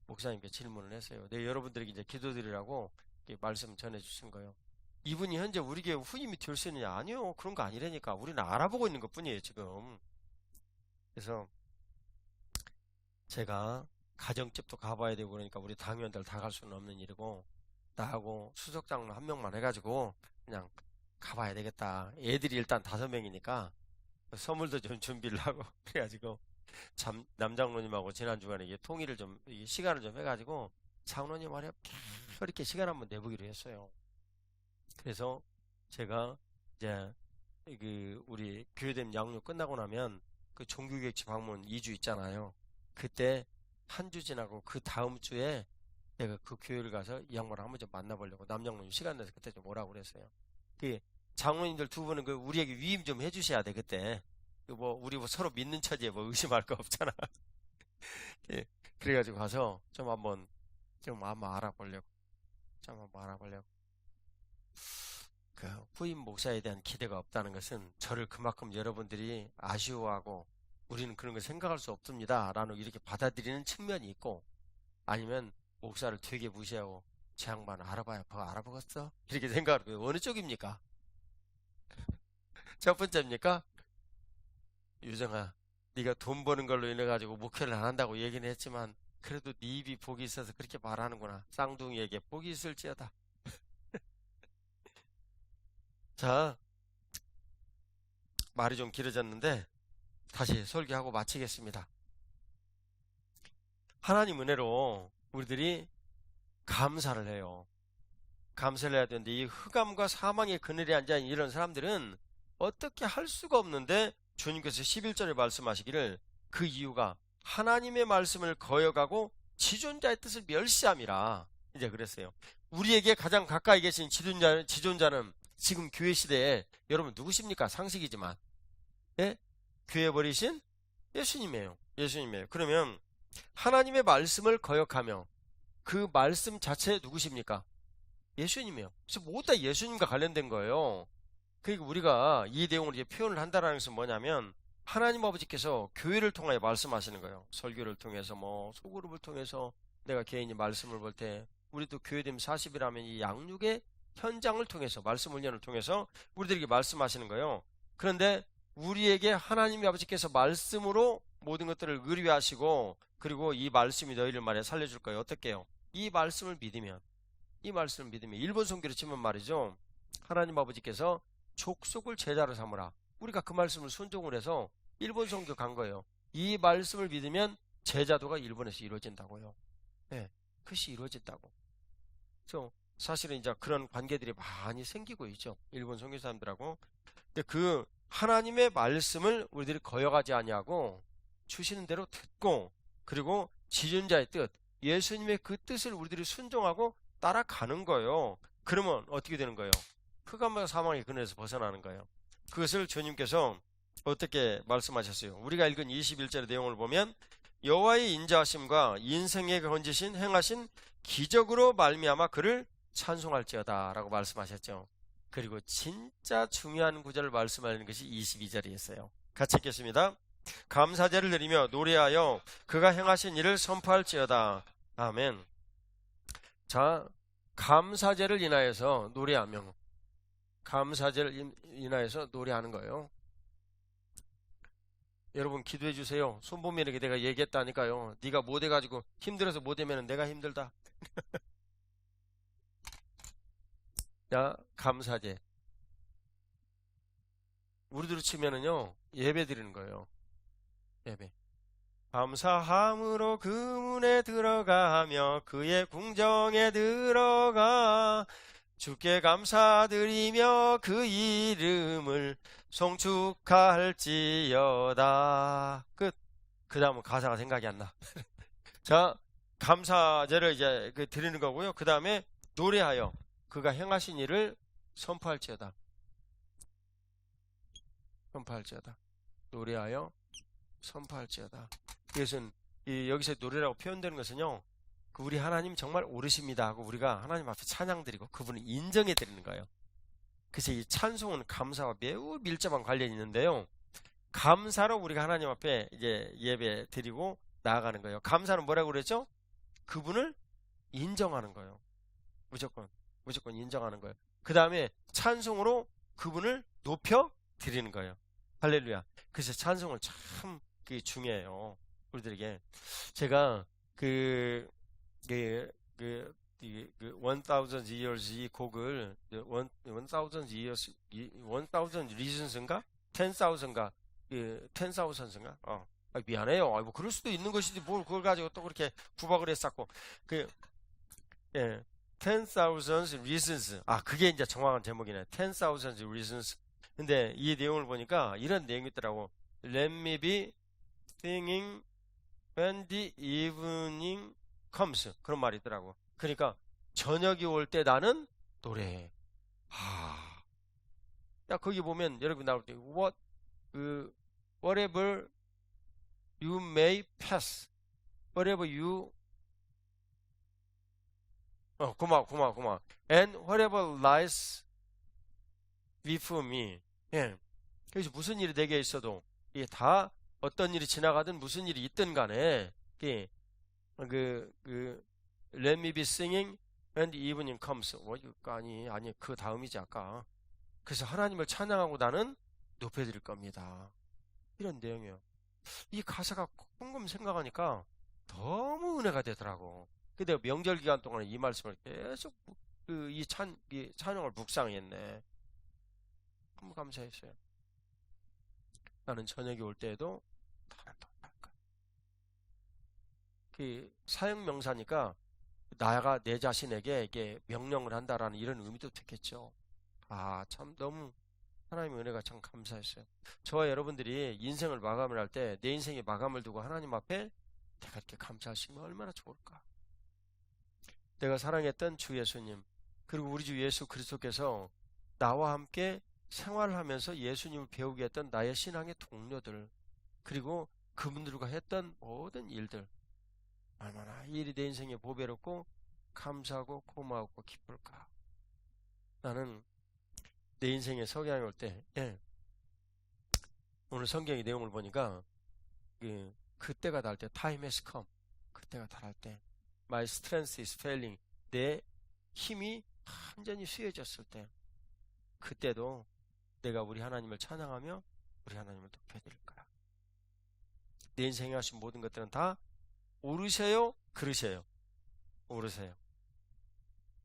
목사님께 질문을 했어요. 네, 여러분들에게 이제 기도드리라고 말씀 전해주신 거예요. 이분이 현재 우리 교회 후임이 될 수 있느냐? 아니요. 그런 거 아니라니까. 우리는 알아보고 있는 것 뿐이에요, 지금. 그래서 제가 가정집도 가봐야 되고 그러니까 우리 당위원들 다 갈 수는 없는 일이고 나하고 수석장로 한 명만 해가지고 그냥 가봐야 되겠다. 애들이 일단 5명이니까 선물도 좀 준비를 하고 그래가지고 남장로님하고 지난 주간에 이게 통일을 좀 이게 시간을 좀 해가지고 장로님 말이야 이렇게 시간 한번 내보기로 했어요. 그래서 제가 이제 그 우리 교회됨 양육 끝나고 나면 그 종교개혁지 방문 2주 있잖아요. 그때 한 주 지나고 그 다음 주에 내가 그 교회를 가서 이 양반을 한번 좀 만나보려고 남장로님 시간 내서 그때 좀 오라고 그랬어요. 그 장로님들 두 분은 그 우리에게 위임 좀 해주셔야 돼 그때. 뭐 우리 뭐 서로 믿는 처지에 뭐 의심할 거 없잖아. 예. 그래가지고 가서 좀 한번 알아보려고 좀 한번 알아보려고. 그 후임 목사에 대한 기대가 없다는 것은 저를 그만큼 여러분들이 아쉬워하고 우리는 그런 걸 생각할 수 없습니다 라는 이렇게 받아들이는 측면이 있고 아니면 목사를 되게 무시하고 제 양반 알아봐야 뭐 알아보겠어? 이렇게 생각하는 어느 쪽입니까? 첫 번째입니까? 유정아, 네가 돈 버는 걸로 인해 가지고 목회를 안 한다고 얘기는 했지만 그래도 네 입이 복이 있어서 그렇게 말하는구나. 쌍둥이에게 복이 있을지어다. 자, 말이 좀 길어졌는데 다시 설교하고 마치겠습니다. 하나님 은혜로 우리들이 감사를 해요. 감사를 해야 되는데 이 흑암과 사망의 그늘에 앉아있는 이런 사람들은 어떻게 할 수가 없는데 주님께서 11절에 말씀하시기를 그 이유가 하나님의 말씀을 거역하고 지존자의 뜻을 멸시함이라 이제 그랬어요. 우리에게 가장 가까이 계신 지존자는 지금 교회 시대에 여러분 누구십니까? 상식이지만 예? 교회 버리신 예수님이에요. 예수님이에요. 그러면 하나님의 말씀을 거역하며 그 말씀 자체 누구십니까? 예수님이에요. 그래서 모두 다 예수님과 관련된 거예요. 그러니까 우리가 이 내용을 이제 표현을 한다는 것은 뭐냐면 하나님 아버지께서 교회를 통하여 말씀하시는 거예요. 설교를 통해서 뭐 소그룹을 통해서 내가 개인이 말씀을 볼 때 우리도 교회됨 40이라면 이 양육의 현장을 통해서 말씀 훈련을 통해서 우리들에게 말씀하시는 거예요. 그런데 우리에게 하나님 아버지께서 말씀으로 모든 것들을 의뢰하시고 그리고 이 말씀이 너희를 말해 살려줄 거예요. 어떻게 해요? 이 말씀을 믿으면 일본 성경으로 치면 말이죠. 하나님 아버지께서 족속을 제자로 삼으라. 우리가 그 말씀을 순종을 해서 일본 선교 간 거예요. 이 말씀을 믿으면 제자도가 일본에서 이루어진다고요. 네, 그것이 이루어진다고. 그래서 사실은 이제 그런 관계들이 많이 생기고 있죠. 일본 선교 사람들하고. 근데 그 하나님의 말씀을 우리들이 거역하지 아니하고 주시는 대로 듣고, 그리고 지존자의 뜻, 예수님의 그 뜻을 우리들이 순종하고 따라가는 거예요. 그러면 어떻게 되는 거예요? 흑암과 사망의 근원에서 벗어나는 거예요. 그것을 주님께서 어떻게 말씀하셨어요? 우리가 읽은 21절의 내용을 보면 여호와의 인자하심과 인생에 건지신 행하신 기적으로 말미암아 그를 찬송할지어다 라고 말씀하셨죠. 그리고 진짜 중요한 구절을 말씀하는 것이 22절에 있어요. 같이 읽겠습니다. 감사제를 드리며 노래하여 그가 행하신 일을 선포할지어다. 아멘. 자, 감사제를 인하여서 노래하며, 감사제를 인하여서 노래하는 거예요. 여러분 기도해 주세요. 손보민에게 내가 얘기했다니까요. 네가 못해가지고 힘들어서 못하면 내가 힘들다. 야, 감사제. 우리들로 치면은요, 예배 드리는 거예요. 예배. 감사함으로 그 문에 들어가며 그의 궁정에 들어가 주께 감사드리며 그 이름을 송축할지어다. 끝. 그 다음은 가사가 생각이 안 나. 자, 감사제를 이제 드리는 거고요. 그 다음에 노래하여 그가 행하신 일을 선포할지어다. 선포할지어다. 노래하여 선포할지어다. 이것은 여기서 노래라고 표현되는 것은요, 우리 하나님 정말 오르십니다 하고 우리가 하나님 앞에 찬양드리고 그분을 인정해 드리는 거예요. 그래서 이 찬송은 감사와 매우 밀접한 관련이 있는데요, 감사로 우리가 하나님 앞에 이제 예배 드리고 나아가는 거예요. 감사는 뭐라고 그랬죠? 그분을 인정하는 거예요. 무조건 인정하는 거예요. 그 다음에 찬송으로 그분을 높여 드리는 거예요. 할렐루야. 그래서 찬송은 참 그게 중요해요. 우리들에게. 제가 1000 years 이 곡을 1000 years 1000 reasons인가? 10,000인가? 10,000인가? 미안해요. 뭐 그럴 수도 있는 것이지 뭘 그걸 가지고 또 그렇게 구박을 했었고. 10,000 reasons. 그게 이제 정확한 제목이네. 10,000 reasons. 근데 이 내용을 보니까 이런 내용이 있더라고. Let me be singing when the evening comes. 그런 말이 있더라고. 그러니까 저녁이 올 때 나는 노래해. 야, 거기 보면 여러분 나올 때 whatever you may pass. whatever you 고마워. And whatever lies before me. 예. 그래서 무슨 일이 내게 있어도, 이게 다 어떤 일이 지나가든 무슨 일이 있든 간에, let me be singing when the evening comes. 아니, 그 다음이지, 아까. 그래서 하나님을 찬양하고 나는 높여드릴 겁니다. 이런 내용이에요. 이 가사가 곰곰 생각하니까 너무 은혜가 되더라고. 근데 명절 기간 동안에 이 말씀을 계속 이 찬양을 묵상했네. 너무 감사했어요. 나는 저녁이 올 때에도 나는 높일 거야. 사형 명사니까 나가 내 자신에게 이게 명령을 한다라는 이런 의미도 됐겠죠. 참 너무 하나님의 은혜가 참 감사했어요. 저와 여러분들이 인생을 마감을 할 때 내 인생의 마감을 두고 하나님 앞에 내가 이렇게 감사할 수 있으면 얼마나 좋을까. 내가 사랑했던 주 예수님, 그리고 우리 주 예수 그리스도께서 나와 함께 생활을 하면서 예수님을 배우게 했던 나의 신앙의 동료들, 그리고 그분들과 했던 모든 일들, 얼마나 이 일이 내 인생에 보배롭고 감사하고 고마웠고 기쁠까. 나는 내 인생에 석양이 올 때, 오늘 성경의 내용을 보니까 그때가 달 때, time has come. 그때가 달할 때, my strength is failing. 내 힘이 완전히 수해졌을 때, 그때도 내가 우리 하나님을 찬양하며 우리 하나님을 높여드릴 거야. 내 인생에 하신 모든 것들은 다 오르세요, 그르세요. 오르세요.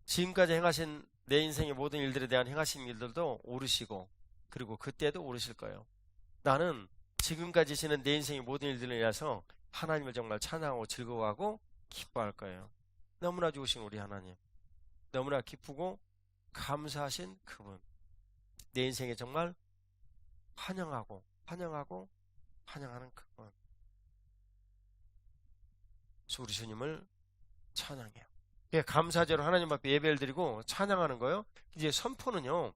지금까지 행하신 내 인생의 모든 일들에 대한 행하신 일들도 오르시고, 그리고 그때도 오르실 거예요. 나는 지금까지 지낸 내 인생의 모든 일들을 인해서 하나님을 정말 찬양하고 즐거워하고 기뻐할 거예요. 너무나 좋으신 우리 하나님, 너무나 기쁘고 감사하신 그분, 내 인생에 정말 환영하고 환영하고 환영하는 그분. 그래서 우리 주님을 찬양해요. 감사제로 하나님 앞에 예배를 드리고 찬양하는 거예요. 이제 선포는요,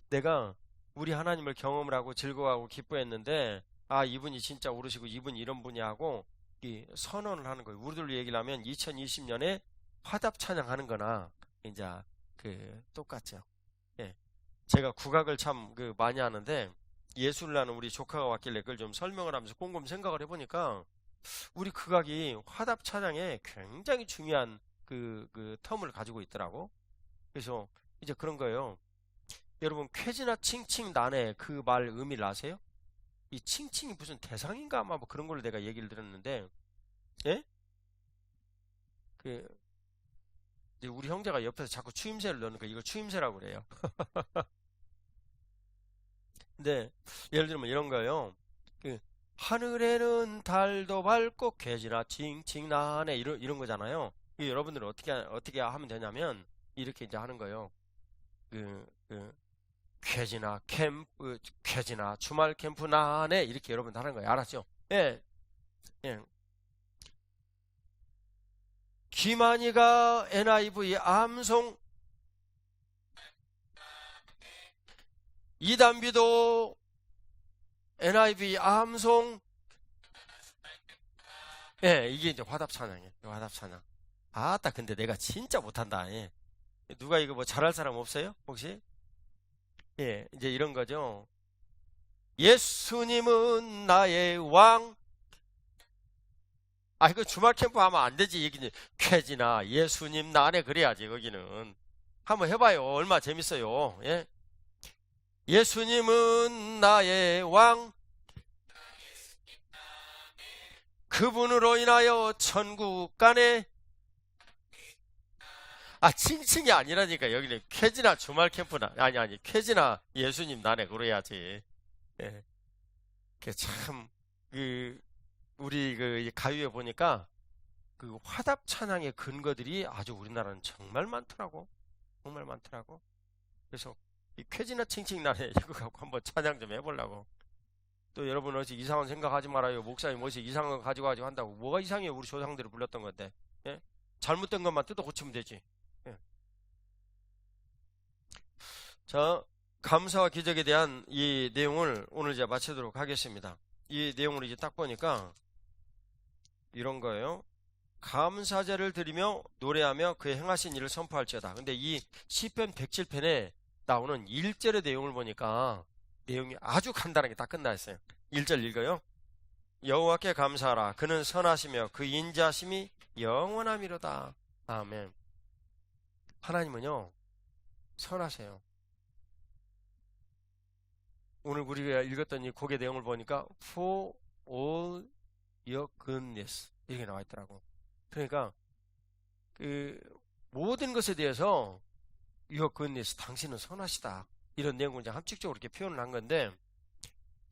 내가 우리 하나님을 경험을 하고 즐거워하고 기뻐했는데, 아, 이분이 진짜 오르시고 이분이 이런 분이 하고 이 선언을 하는 거예요. 우리들로 얘기를 하면 2020년에 화답 찬양하는 거나 이제 똑같죠. 예. 제가 국악을 참 많이 하는데, 예술을 하는 우리 조카가 왔길래 그걸 좀 설명을 하면서 곰곰 생각을 해보니까 우리 국악이 화답 찬양에 굉장히 중요한 텀을 가지고 있더라고. 그래서 이제 그런 거예요. 여러분, 쾌지나 칭칭 나네 그 말 의미를 아세요? 이 칭칭이 무슨 대상인가 아마 뭐 그런 걸로 내가 얘기를 들었는데, 예? 이제 우리 형제가 옆에서 자꾸 추임새를 넣는 거, 이걸 추임새라고 그래요. 근데 예를 들면 이런 거예요. 하늘에는 달도 밝고 쾌지나 칭칭 나네 이런 거잖아요. 여러분들은 어떻게 하면 되냐면 이렇게 이제 하는 거예요. 쾌지나 주말 캠프 나네 이렇게 여러분들 하는 거예요. 알았죠? 예, 예. 김한이가 NIV 암송, 이단비도 NIV 암송. 예, 이게 이제 화답 찬양이에요. 화답 찬양. 아따, 근데 내가 진짜 못한다. 예. 누가 이거 뭐 잘할 사람 없어요? 혹시? 예, 이제 이런 거죠. 예수님은 나의 왕. 아, 이거 주말 캠프 하면 안 되지. 이게 쾌지나 예수님 나네 그래야지, 거기는. 한번 해봐요. 얼마 재밌어요. 예? 예수님은 나의 왕. 그분으로 인하여 천국 가네. 아, 칭칭이 아니라니까. 여기는 쾌지나 주말 캠프나, 아니, 쾌지나 예수님 나네 그래야지. 예. 참, 우리 이 가요에 보니까 화답 찬양의 근거들이 아주 우리나라는 정말 많더라고. 정말 많더라고. 그래서 이 쾌지나 칭칭 나네 이거 갖고 한번 찬양 좀 해보려고. 또 여러분 어찌 이상한 생각하지 말아요. 목사님 어찌 이상한 거 가지고 한다고. 뭐가 이상해요? 우리 조상들이 불렀던 건데. 예? 잘못된 것만 뜯어 고치면 되지. 예. 자, 감사와 기적에 대한 이 내용을 오늘 이제 마치도록 하겠습니다. 이 내용을 이제 딱 보니까 이런 거예요. 감사제를 드리며 노래하며 그의 행하신 일을 선포할지어다. 근데 이 시편 107편에 나오는 1절의 내용을 보니까 내용이 아주 간단하게 딱 끝나 있어요. 1절 읽어요. 여호와께 감사하라. 그는 선하시며 그 인자하심이 영원함이로다. 아멘. 하나님은요, 선하세요. 오늘 우리가 읽었던 이 곡의 내용을 보니까 For all your goodness 이렇게 나와 있더라고. 그러니까 모든 것에 대해서 your goodness, 당신은 선하시다. 이런 내용을 이제 함축적으로 이렇게 표현을 한 건데,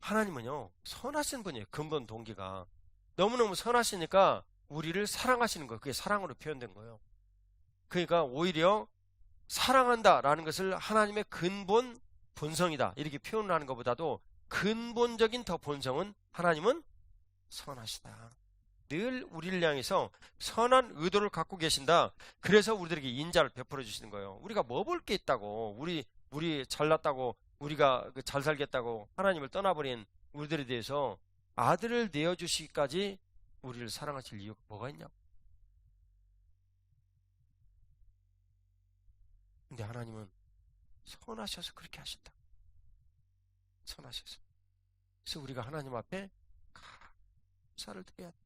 하나님은요, 선하신 분이에요. 근본 동기가. 너무너무 선하시니까 우리를 사랑하시는 거예요. 그게 사랑으로 표현된 거예요. 그러니까 오히려 사랑한다라는 것을 하나님의 근본 본성이다 이렇게 표현을 하는 것보다도 근본적인 더 본성은 하나님은 선하시다. 늘 우리를 향해서 선한 의도를 갖고 계신다. 그래서 우리들에게 인자를 베풀어 주시는 거예요. 우리가 뭐 볼 게 있다고, 우리 잘났다고, 우리가 잘 살겠다고 하나님을 떠나버린 우리들에 대해서 아들을 내어주시기까지 우리를 사랑하실 이유가 뭐가 있냐고. 근데 하나님은 선하셔서 그렇게 하신다. 선하셔서. 그래서 우리가 하나님 앞에 감사를 드려야 돼.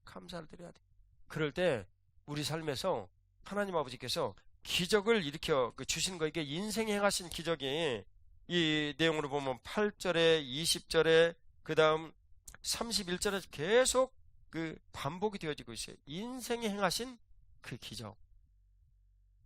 감사를 드려야 돼. 그럴 때 우리 삶에서 하나님 아버지께서 기적을 일으켜 주신 거, 이게 인생에 행하신 기적이 이 내용으로 보면 8절에 20절에 그 다음 31절에 계속 반복이 되어지고 있어요. 인생에 행하신 그 기적.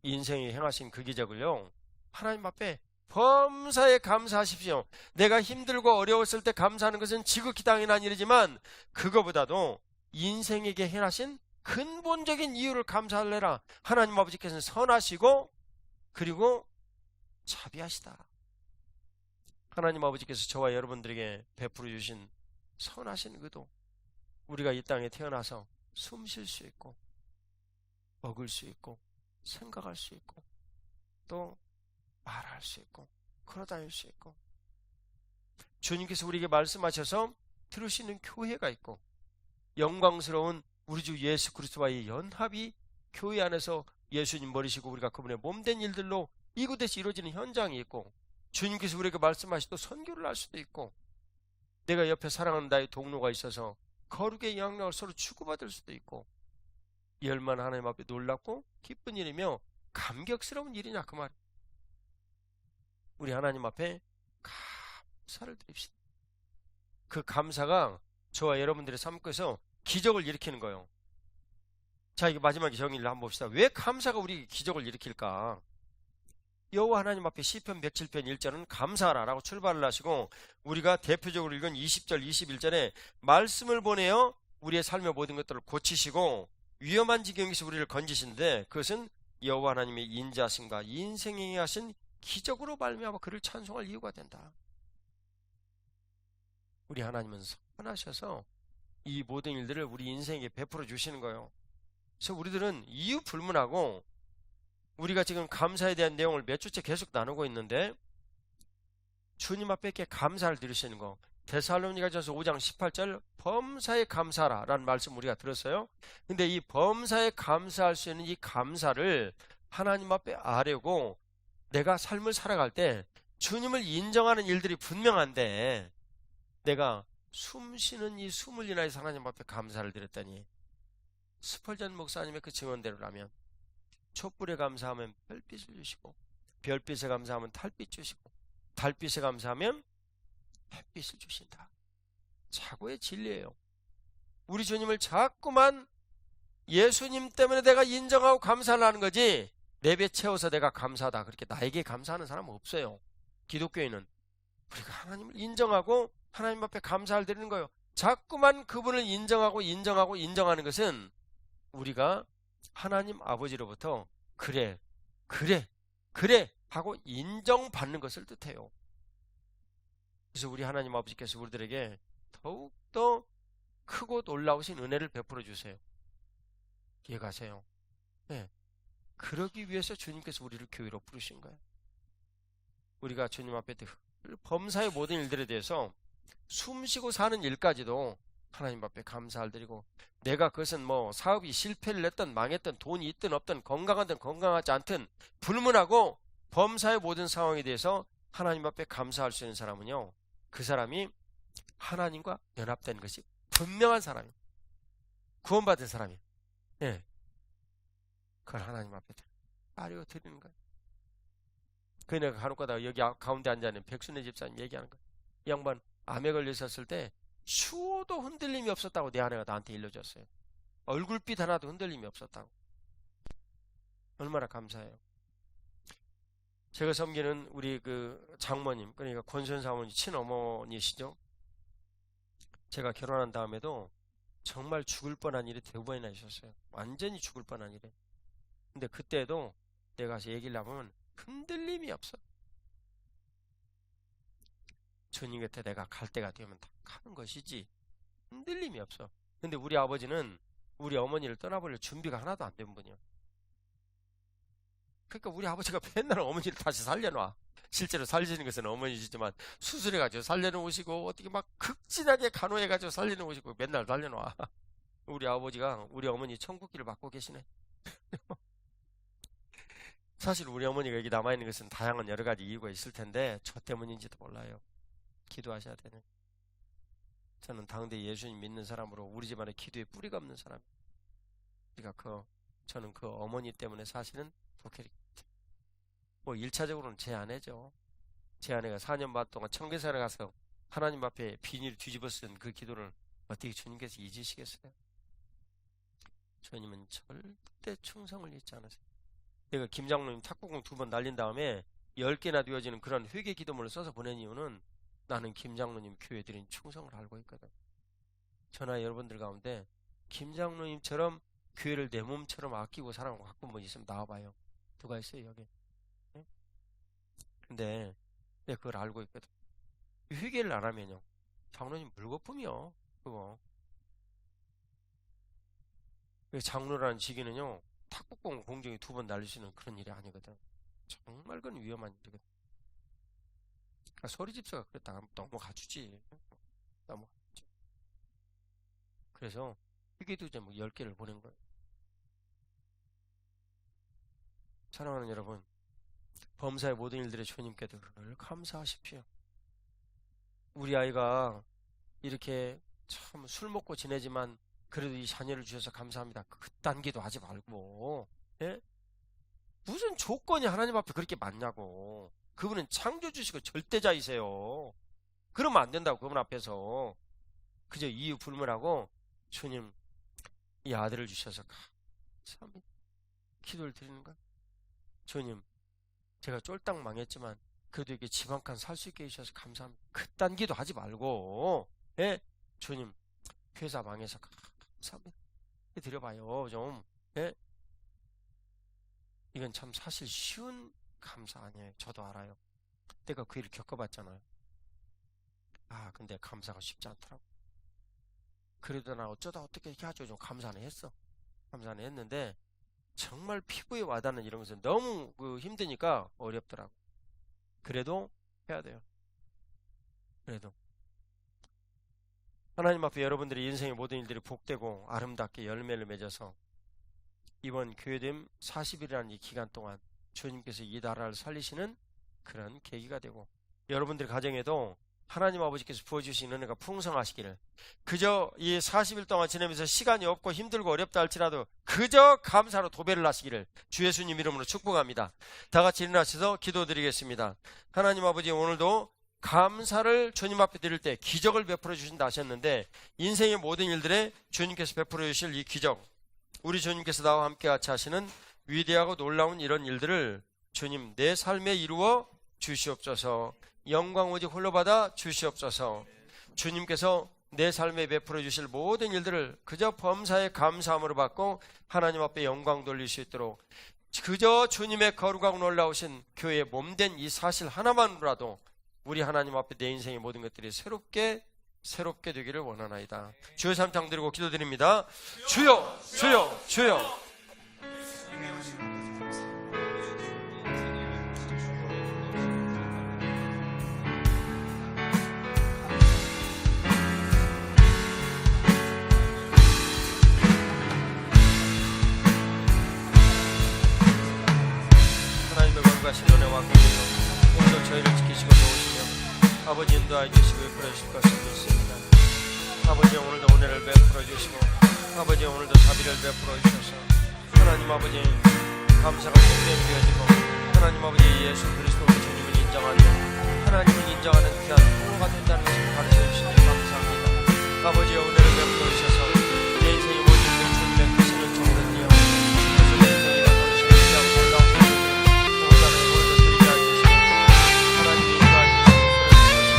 인생에 행하신 그 기적을요, 하나님 앞에 범사에 감사하십시오. 내가 힘들고 어려웠을 때 감사하는 것은 지극히 당연한 일이지만 그거보다도 인생에게 행하신 근본적인 이유를 감사하려라. 하나님 아버지께서는 선하시고 그리고 자비하시다. 하나님 아버지께서 저와 여러분들에게 베풀어 주신 선하신 의도, 우리가 이 땅에 태어나서 숨 쉴 수 있고 먹을 수 있고 생각할 수 있고 또 말할 수 있고 걸어다닐 수 있고 주님께서 우리에게 말씀하셔서 들으시는 교회가 있고 영광스러운 우리 주 예수 그리스도와의 연합이 교회 안에서 예수님 버리시고 우리가 그분의 몸된 일들로 이곳에서 이루어지는 현장이 있고 주님께서 우리에게 말씀하시고 선교를 할 수도 있고 내가 옆에 사랑하는 나의 동료가 있어서 거룩의 영향을 서로 주고받을 수도 있고 이 얼마나 하나님 앞에 놀랍고 기쁜 일이며 감격스러운 일이냐 그 말. 우리 하나님 앞에 감사를 드립시다. 그 감사가 저와 여러분들의 삶에서 기적을 일으키는 거예요. 자, 이게 마지막에 정의를 한번 봅시다. 왜 감사가 우리 기적을 일으킬까? 여호와 하나님 앞에 시편 107편 1절은 감사하라 라고 출발을 하시고 우리가 대표적으로 읽은 20절 21절에 말씀을 보내어 우리의 삶의 모든 것들을 고치시고 위험한 지경에서 우리를 건지시는데 그것은 여호와 하나님의 인자하심과 인생에 하신 기적으로 말미암아 그를 찬송할 이유가 된다. 우리 하나님은 선하셔서 이 모든 일들을 우리 인생에게 베풀어 주시는 거예요. 그래서 우리들은 이유 불문하고 우리가 지금 감사에 대한 내용을 몇 주째 계속 나누고 있는데 주님 앞에 이렇게 감사를 드리시는 거 데살로니가전서 5장 18절 범사에 감사하라 라는 말씀 우리가 들었어요. 근데 이 범사에 감사할 수 있는 이 감사를 하나님 앞에 아뢰고 내가 삶을 살아갈 때 주님을 인정하는 일들이 분명한데 내가 숨 쉬는 이 숨을 인하여서 하나님 앞에 감사를 드렸더니 스펄전 목사님의 그 증언대로라면 촛불에 감사하면 별빛을 주시고 별빛에 감사하면 달빛 주시고 달빛에 감사하면 햇빛을 주신다. 자고의 진리예요. 우리 주님을 자꾸만 예수님 때문에 내가 인정하고 감사를 하는 거지 내 배 채워서 내가 감사하다 그렇게 나에게 감사하는 사람은 없어요. 기독교인은 우리가 하나님을 인정하고 하나님 앞에 감사를 드리는 거예요. 자꾸만 그분을 인정하는 것은 우리가 하나님 아버지로부터 그래 하고 인정받는 것을 뜻해요. 그래서 우리 하나님 아버지께서 우리들에게 더욱더 크고 놀라우신 은혜를 베풀어 주세요. 이해가세요? 네. 그러기 위해서 주님께서 우리를 교회로 부르신 거예요. 우리가 주님 앞에 범사의 모든 일들에 대해서 숨쉬고 사는 일까지도 하나님 앞에 감사를 드리고 내가 그것은 뭐 사업이 실패를 했든 망했든 돈이 있든 없든 건강하든 건강하지 않든 불문하고 범사의 모든 상황에 대해서 하나님 앞에 감사할 수 있는 사람은요 그 사람이 하나님과 연합된 것이 분명한 사람이에요. 구원받은 사람이에요. 예. 그걸 하나님 앞에 아뢰어 드리는 거예요. 그 내가 간혹가다가 여기 가운데 앉아있는 백순애 집사님 얘기하는 거예요. 이 양반 암에 걸려 있었을 때 추워도 흔들림이 없었다고 내 아내가 나한테 일러줬어요. 얼굴빛 하나도 흔들림이 없었다고. 얼마나 감사해요. 제가 섬기는 우리 그 장모님, 그러니까 권선 사모님 친어머니시죠. 제가 결혼한 다음에도 정말 죽을 뻔한 일이 2번이나 있었어요. 완전히 죽을 뻔한 일이. 근데 그때도 내가 가서 얘기를 하면 흔들림이 없어. 주님 곁에 내가 갈 때가 되면 다 가는 것이지 흔들림이 없어. 근데 우리 아버지는 우리 어머니를 떠나버릴 준비가 하나도 안 된 분이야. 그러니까 우리 아버지가 맨날 어머니를 다시 살려놔. 실제로 살리는 것은 어머니지만 수술해가지고 살려놓으시고 어떻게 막 극진하게 간호해가지고 살려놓으시고 맨날 살려놔. 우리 아버지가 우리 어머니 천국길을 맡고 계시네. 사실 우리 어머니가 여기 남아있는 것은 다양한 여러 가지 이유가 있을 텐데 저 때문인지도 몰라요. 기도하셔야 되네. 저는 당대 예수님 믿는 사람으로 우리 집안에 기도에 뿌리가 없는 사람. 그러니까 저는 그 어머니 때문에 사실은 독해리. 뭐 1차적으로는 제 아내죠. 제 아내가 4년 반 동안 청계산에 가서 하나님 앞에 비닐 뒤집어 쓴 그 기도를 어떻게 주님께서 잊으시겠어요? 주님은 절대 충성을 잊지 않으세요. 내가 김장로님 탁구공 2번 날린 다음에 10개나 되어지는 그런 회개 기도문을 써서 보낸 이유는 나는 김 장로님 교회 드린 충성을 알고 있거든. 저나 여러분들 가운데 김 장로님처럼 교회를 내 몸처럼 아끼고 사랑하고 가끔 분 있으면 나와봐요. 누가 있어요 여기? 네? 근데 내가 그걸 알고 있거든. 회개를 안 하면요 장로님 물거품이요 그거. 장로라는 직위는요 탁복봉 공중에 2번 날릴 수 있는 그런 일이 아니거든. 정말 그건 위험한 일이거든. 그러니까 소리 집사가 그랬다가 넘어가주지. 넘어가주지. 그래서 회개도 제목 10개를 보낸 거예요. 사랑하는 여러분, 범사의 모든 일들의 주님께도 늘 감사하십시오. 우리 아이가 이렇게 참 술 먹고 지내지만 그래도 이 자녀를 주셔서 감사합니다. 그딴 기도 하지 말고, 예? 무슨 조건이 하나님 앞에 그렇게 많냐고. 그분은 창조주시고 절대자이세요. 그러면 안 된다고. 그분 앞에서 그저 이유 불문하고 주님 이 아들을 주셔서 감사합니다. 기도를 드리는 거야. 주님 제가 쫄딱 망했지만 그래도 이렇게 집 한 칸 살 수 있게 해주셔서 감사합니다. 그딴 기도 하지 말고, 예? 주님 회사 망해서 감사합니다. 드려봐요 좀. 예? 이건 참 사실 쉬운 감사 아니에요. 저도 알아요. 내가 그 일을 겪어봤잖아요. 근데 감사가 쉽지 않더라고. 그래도 나 어쩌다 어떻게 이렇게 하죠. 좀 감사는 했어. 감사는 했는데 정말 피부에 와닿는 이런 것은 너무 힘드니까 어렵더라고. 그래도 해야 돼요. 그래도 하나님 앞에 여러분들의 인생의 모든 일들이 복되고 아름답게 열매를 맺어서 이번 교회됨 40일이라는 이 기간 동안 주님께서 이 나라를 살리시는 그런 계기가 되고 여러분들 가정에도 하나님 아버지께서 부어주신 은혜가 풍성하시기를 그저 이 40일 동안 지내면서 시간이 없고 힘들고 어렵다 할지라도 그저 감사로 도배를 하시기를 주 예수님 이름으로 축복합니다. 다 같이 일어나셔서 기도드리겠습니다. 하나님 아버지 오늘도 감사를 주님 앞에 드릴 때 기적을 베풀어 주신다 하셨는데 인생의 모든 일들에 주님께서 베풀어 주실 이 기적 우리 주님께서 나와 함께 같이 하시는 위대하고 놀라운 이런 일들을 주님 내 삶에 이루어 주시옵소서. 영광 오직 홀로 받아 주시옵소서. 주님께서 내 삶에 베풀어 주실 모든 일들을 그저 범사의 감사함으로 받고 하나님 앞에 영광 돌릴 수 있도록 그저 주님의 거룩하고 놀라우신 교회의 몸된 이 사실 하나만으로라도 우리 하나님 앞에 내 인생의 모든 것들이 새롭게 되기를 원하나이다. 주여 삼창 드리고 기도드립니다. 주여 주여 주여. 하나님의 거룩하신 은혜와 긍휼로 오늘도 저희를 지키시고 도우시며 아버지 인도하여 주시고 베풀어 주실 것을 믿습니다. 아버지 오늘도 은혜를 베풀어 주시고 아버지 오늘도 자비를 베풀어 주셔서 하나님 아버지 감사가 속되어지고 하나님 아버지 예수 그리스도 우리 주님을 인정하며 하나님을 인정하는 귀한 통로가 된다는 것을 가르쳐 주시니 감사합니다. 아버지의 은혜를 베풀어 주셔서 내 인생의 모든 것 주님의 크신 은총을 드려 그래서 내 인생이 나타나시는 귀한 놀라운 오늘의 모든 것들이 잘 되시고 하나님이 인도하여 아버지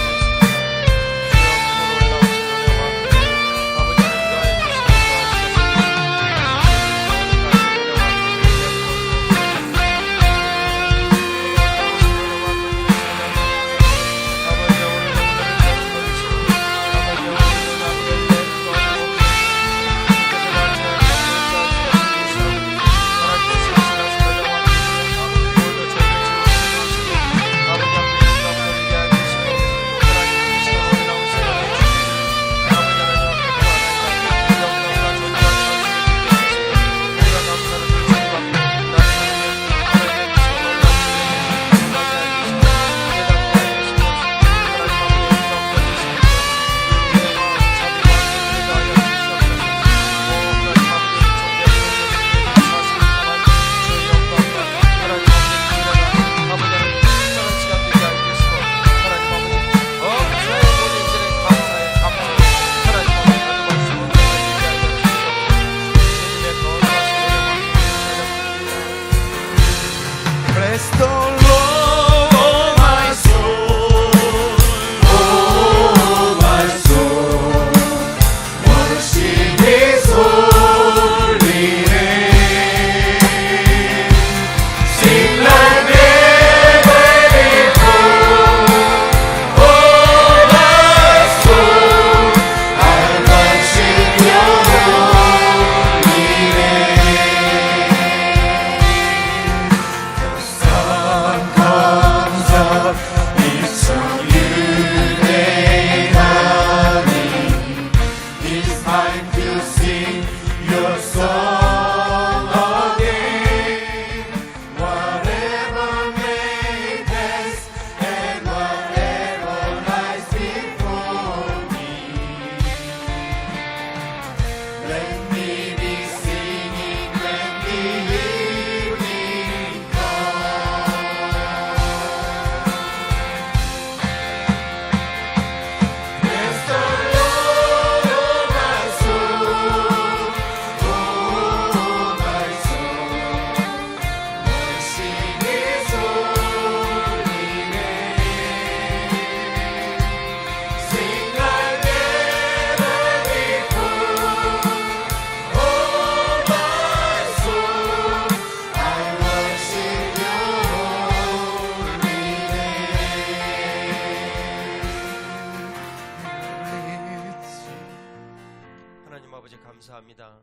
감사합니다.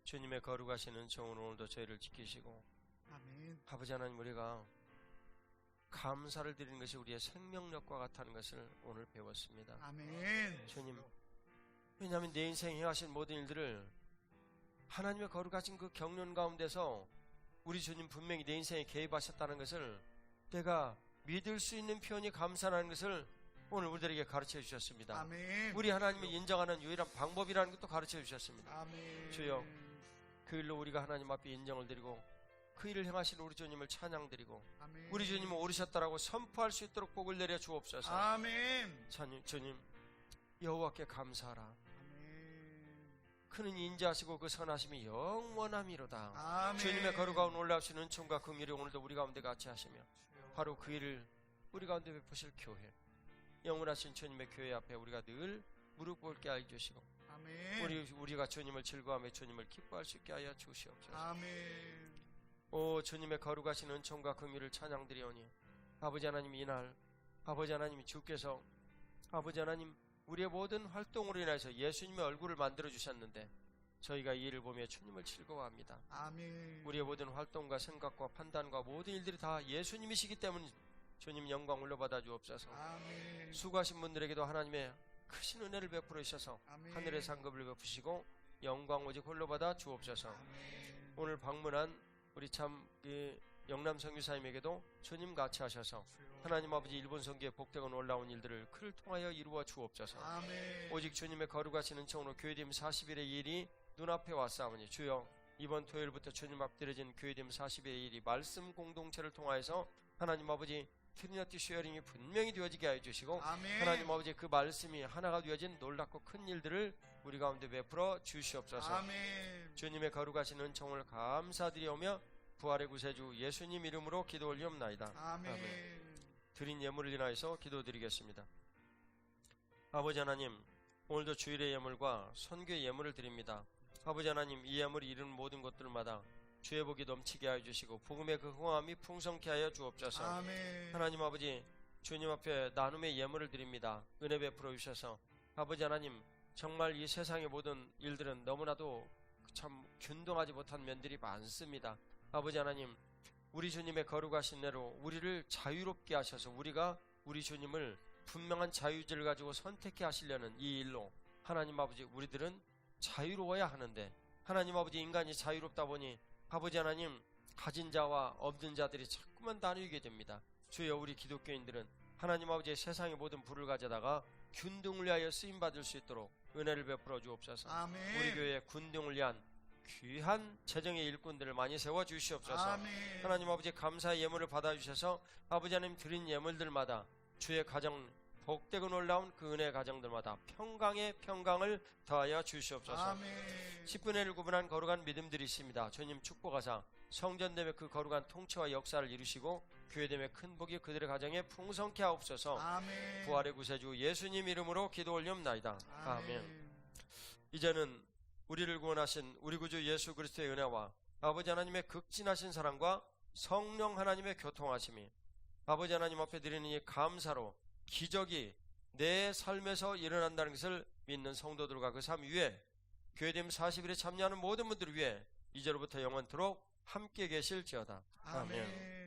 주님의 거룩하신 은총으로 오늘도 저희를 지키시고, 아멘. 아버지 하나님, 우리가 감사를 드리는 것이 우리의 생명력과 같다는 것을 오늘 배웠습니다. 아멘. 주님, 왜냐하면 내 인생에 행하신 모든 일들을 하나님의 거룩하신 그 경륜 가운데서 우리 주님 분명히 내 인생에 개입하셨다는 것을 내가 믿을 수 있는 표현이 감사라는 것을 오늘 우리들에게 가르쳐 주셨습니다. 아멘. 우리 하나님을 인정하는 유일한 방법이라는 것도 가르쳐 주셨습니다. 아멘. 주여, 그 일로 우리가 하나님 앞에 인정을 드리고 그 일을 행하신 우리 주님을 찬양드리고 아멘. 우리 주님은 오르셨다라고 선포할 수 있도록 복을 내려 주옵소서. 아멘. 주님, 여호와께 감사하라. 아멘. 그는 인자하시고 그 선하심이 영원함이로다. 아멘. 주님의 거룩하고 놀라우신 은총과 긍휼이 오늘도 우리 가운데 같이 하시며 주여. 바로 그 일을 우리 가운데 베푸실 교회, 영원하신 주님의 교회 앞에 우리가 늘 무릎 꿇게 하여 주시고 아멘. 우리가 주님을 즐거워하며 주님을 기뻐할 수 있게 하여 주시옵소서. 아멘. 오 주님의 거룩하신 은총과 긍휼을 찬양드리오니 아버지 하나님, 이날 아버지 하나님, 주께서 아버지 하나님 우리의 모든 활동으로 인해서 예수님의 얼굴을 만들어 주셨는데 저희가 이 일을 보며 주님을 즐거워합니다. 아멘. 우리의 모든 활동과 생각과 판단과 모든 일들이 다 예수님이시기 때문에 주님 영광 올려받아 주옵소서. 아멘. 수고하신 분들에게도 하나님의 크신 은혜를 베풀어 주셔서 아멘. 하늘의 상급을 베푸시고 영광 오직 홀로 받아 주옵소서. 아멘. 오늘 방문한 우리 참 영남 선교사님에게도 주님 같이 하셔서 주여. 하나님 아버지 일본 선교의 복되고 놀라운 일들을 그를 통하여 이루어 주옵소서. 아멘. 오직 주님의 거룩하신 은총으로 교회됨 40일의 일이 눈앞에 왔사오니 주여, 이번 토요일부터 주님 앞 드려진 교회됨 40일의 일이 말씀 공동체를 통하여서 하나님 아버지 트리니티 쉐어링이 분명히 되어지게 하여 주시고 아멘. 하나님 아버지 그 말씀이 하나가 되어진 놀랍고 큰 일들을 우리 가운데 베풀어 주시옵소서. 아멘. 주님의 거룩하신 은총을 감사드리오며 부활의 구세주 예수님 이름으로 기도 올리옵나이다. 아멘. 드린 예물을 인하여서 기도드리겠습니다. 아버지 하나님, 오늘도 주일의 예물과 선교의 예물을 드립니다. 아버지 하나님, 이 예물이 이루는 모든 것들마다 주의 복이 넘치게 하여 주시고 복음의 그 흥함이 풍성케 하여 주옵소서. 아멘. 하나님 아버지, 주님 앞에 나눔의 예물을 드립니다. 은혜 베풀어 주셔서 아버지 하나님, 정말 이 세상의 모든 일들은 너무나도 참 균등하지 못한 면들이 많습니다. 아버지 하나님, 우리 주님의 거룩하신 대로 우리를 자유롭게 하셔서 우리가 우리 주님을 분명한 자유의지를 가지고 선택해 하시려는 이 일로 하나님 아버지, 우리들은 자유로워야 하는데 하나님 아버지, 인간이 자유롭다 보니 아버지 하나님, 가진 자와 없는 자들이 자꾸만 나누게 됩니다. 주여, 우리 기독교인들은 하나님 아버지의 세상의 모든 부를 가져다가 균등을 위하여 쓰임받을 수 있도록 은혜를 베풀어 주옵소서. 아멘. 우리 교회에 군등을 위한 귀한 재정의 일꾼들을 많이 세워 주시옵소서. 아멘. 하나님 아버지, 감사의 예물을 받아주셔서 아버지 하나님 드린 예물들마다 주의 가정 복되고 놀라운 그 은혜의 가정들마다 평강의 평강을 더하여 주시옵소서. 아멘. 10분의 1 구분한 거룩한 믿음들이 있습니다. 주님 축복하사 성전됨의 그 거룩한 통치와 역사를 이루시고 교회됨의 큰 복이 그들의 가정에 풍성케 하옵소서. 아멘. 부활의 구세주 예수님 이름으로 기도 올리옵나이다. 아멘. 이제는 우리를 구원하신 우리 구주 예수 그리스도의 은혜와 아버지 하나님의 극진하신 사랑과 성령 하나님의 교통하심이 아버지 하나님 앞에 드리는 이 감사로 기적이 내 삶에서 일어난다는 것을 믿는 성도들과 그 삶 위에 교회됨 40일에 참여하는 모든 분들 위해 이제로부터 영원토록 함께 계실지어다. 아멘.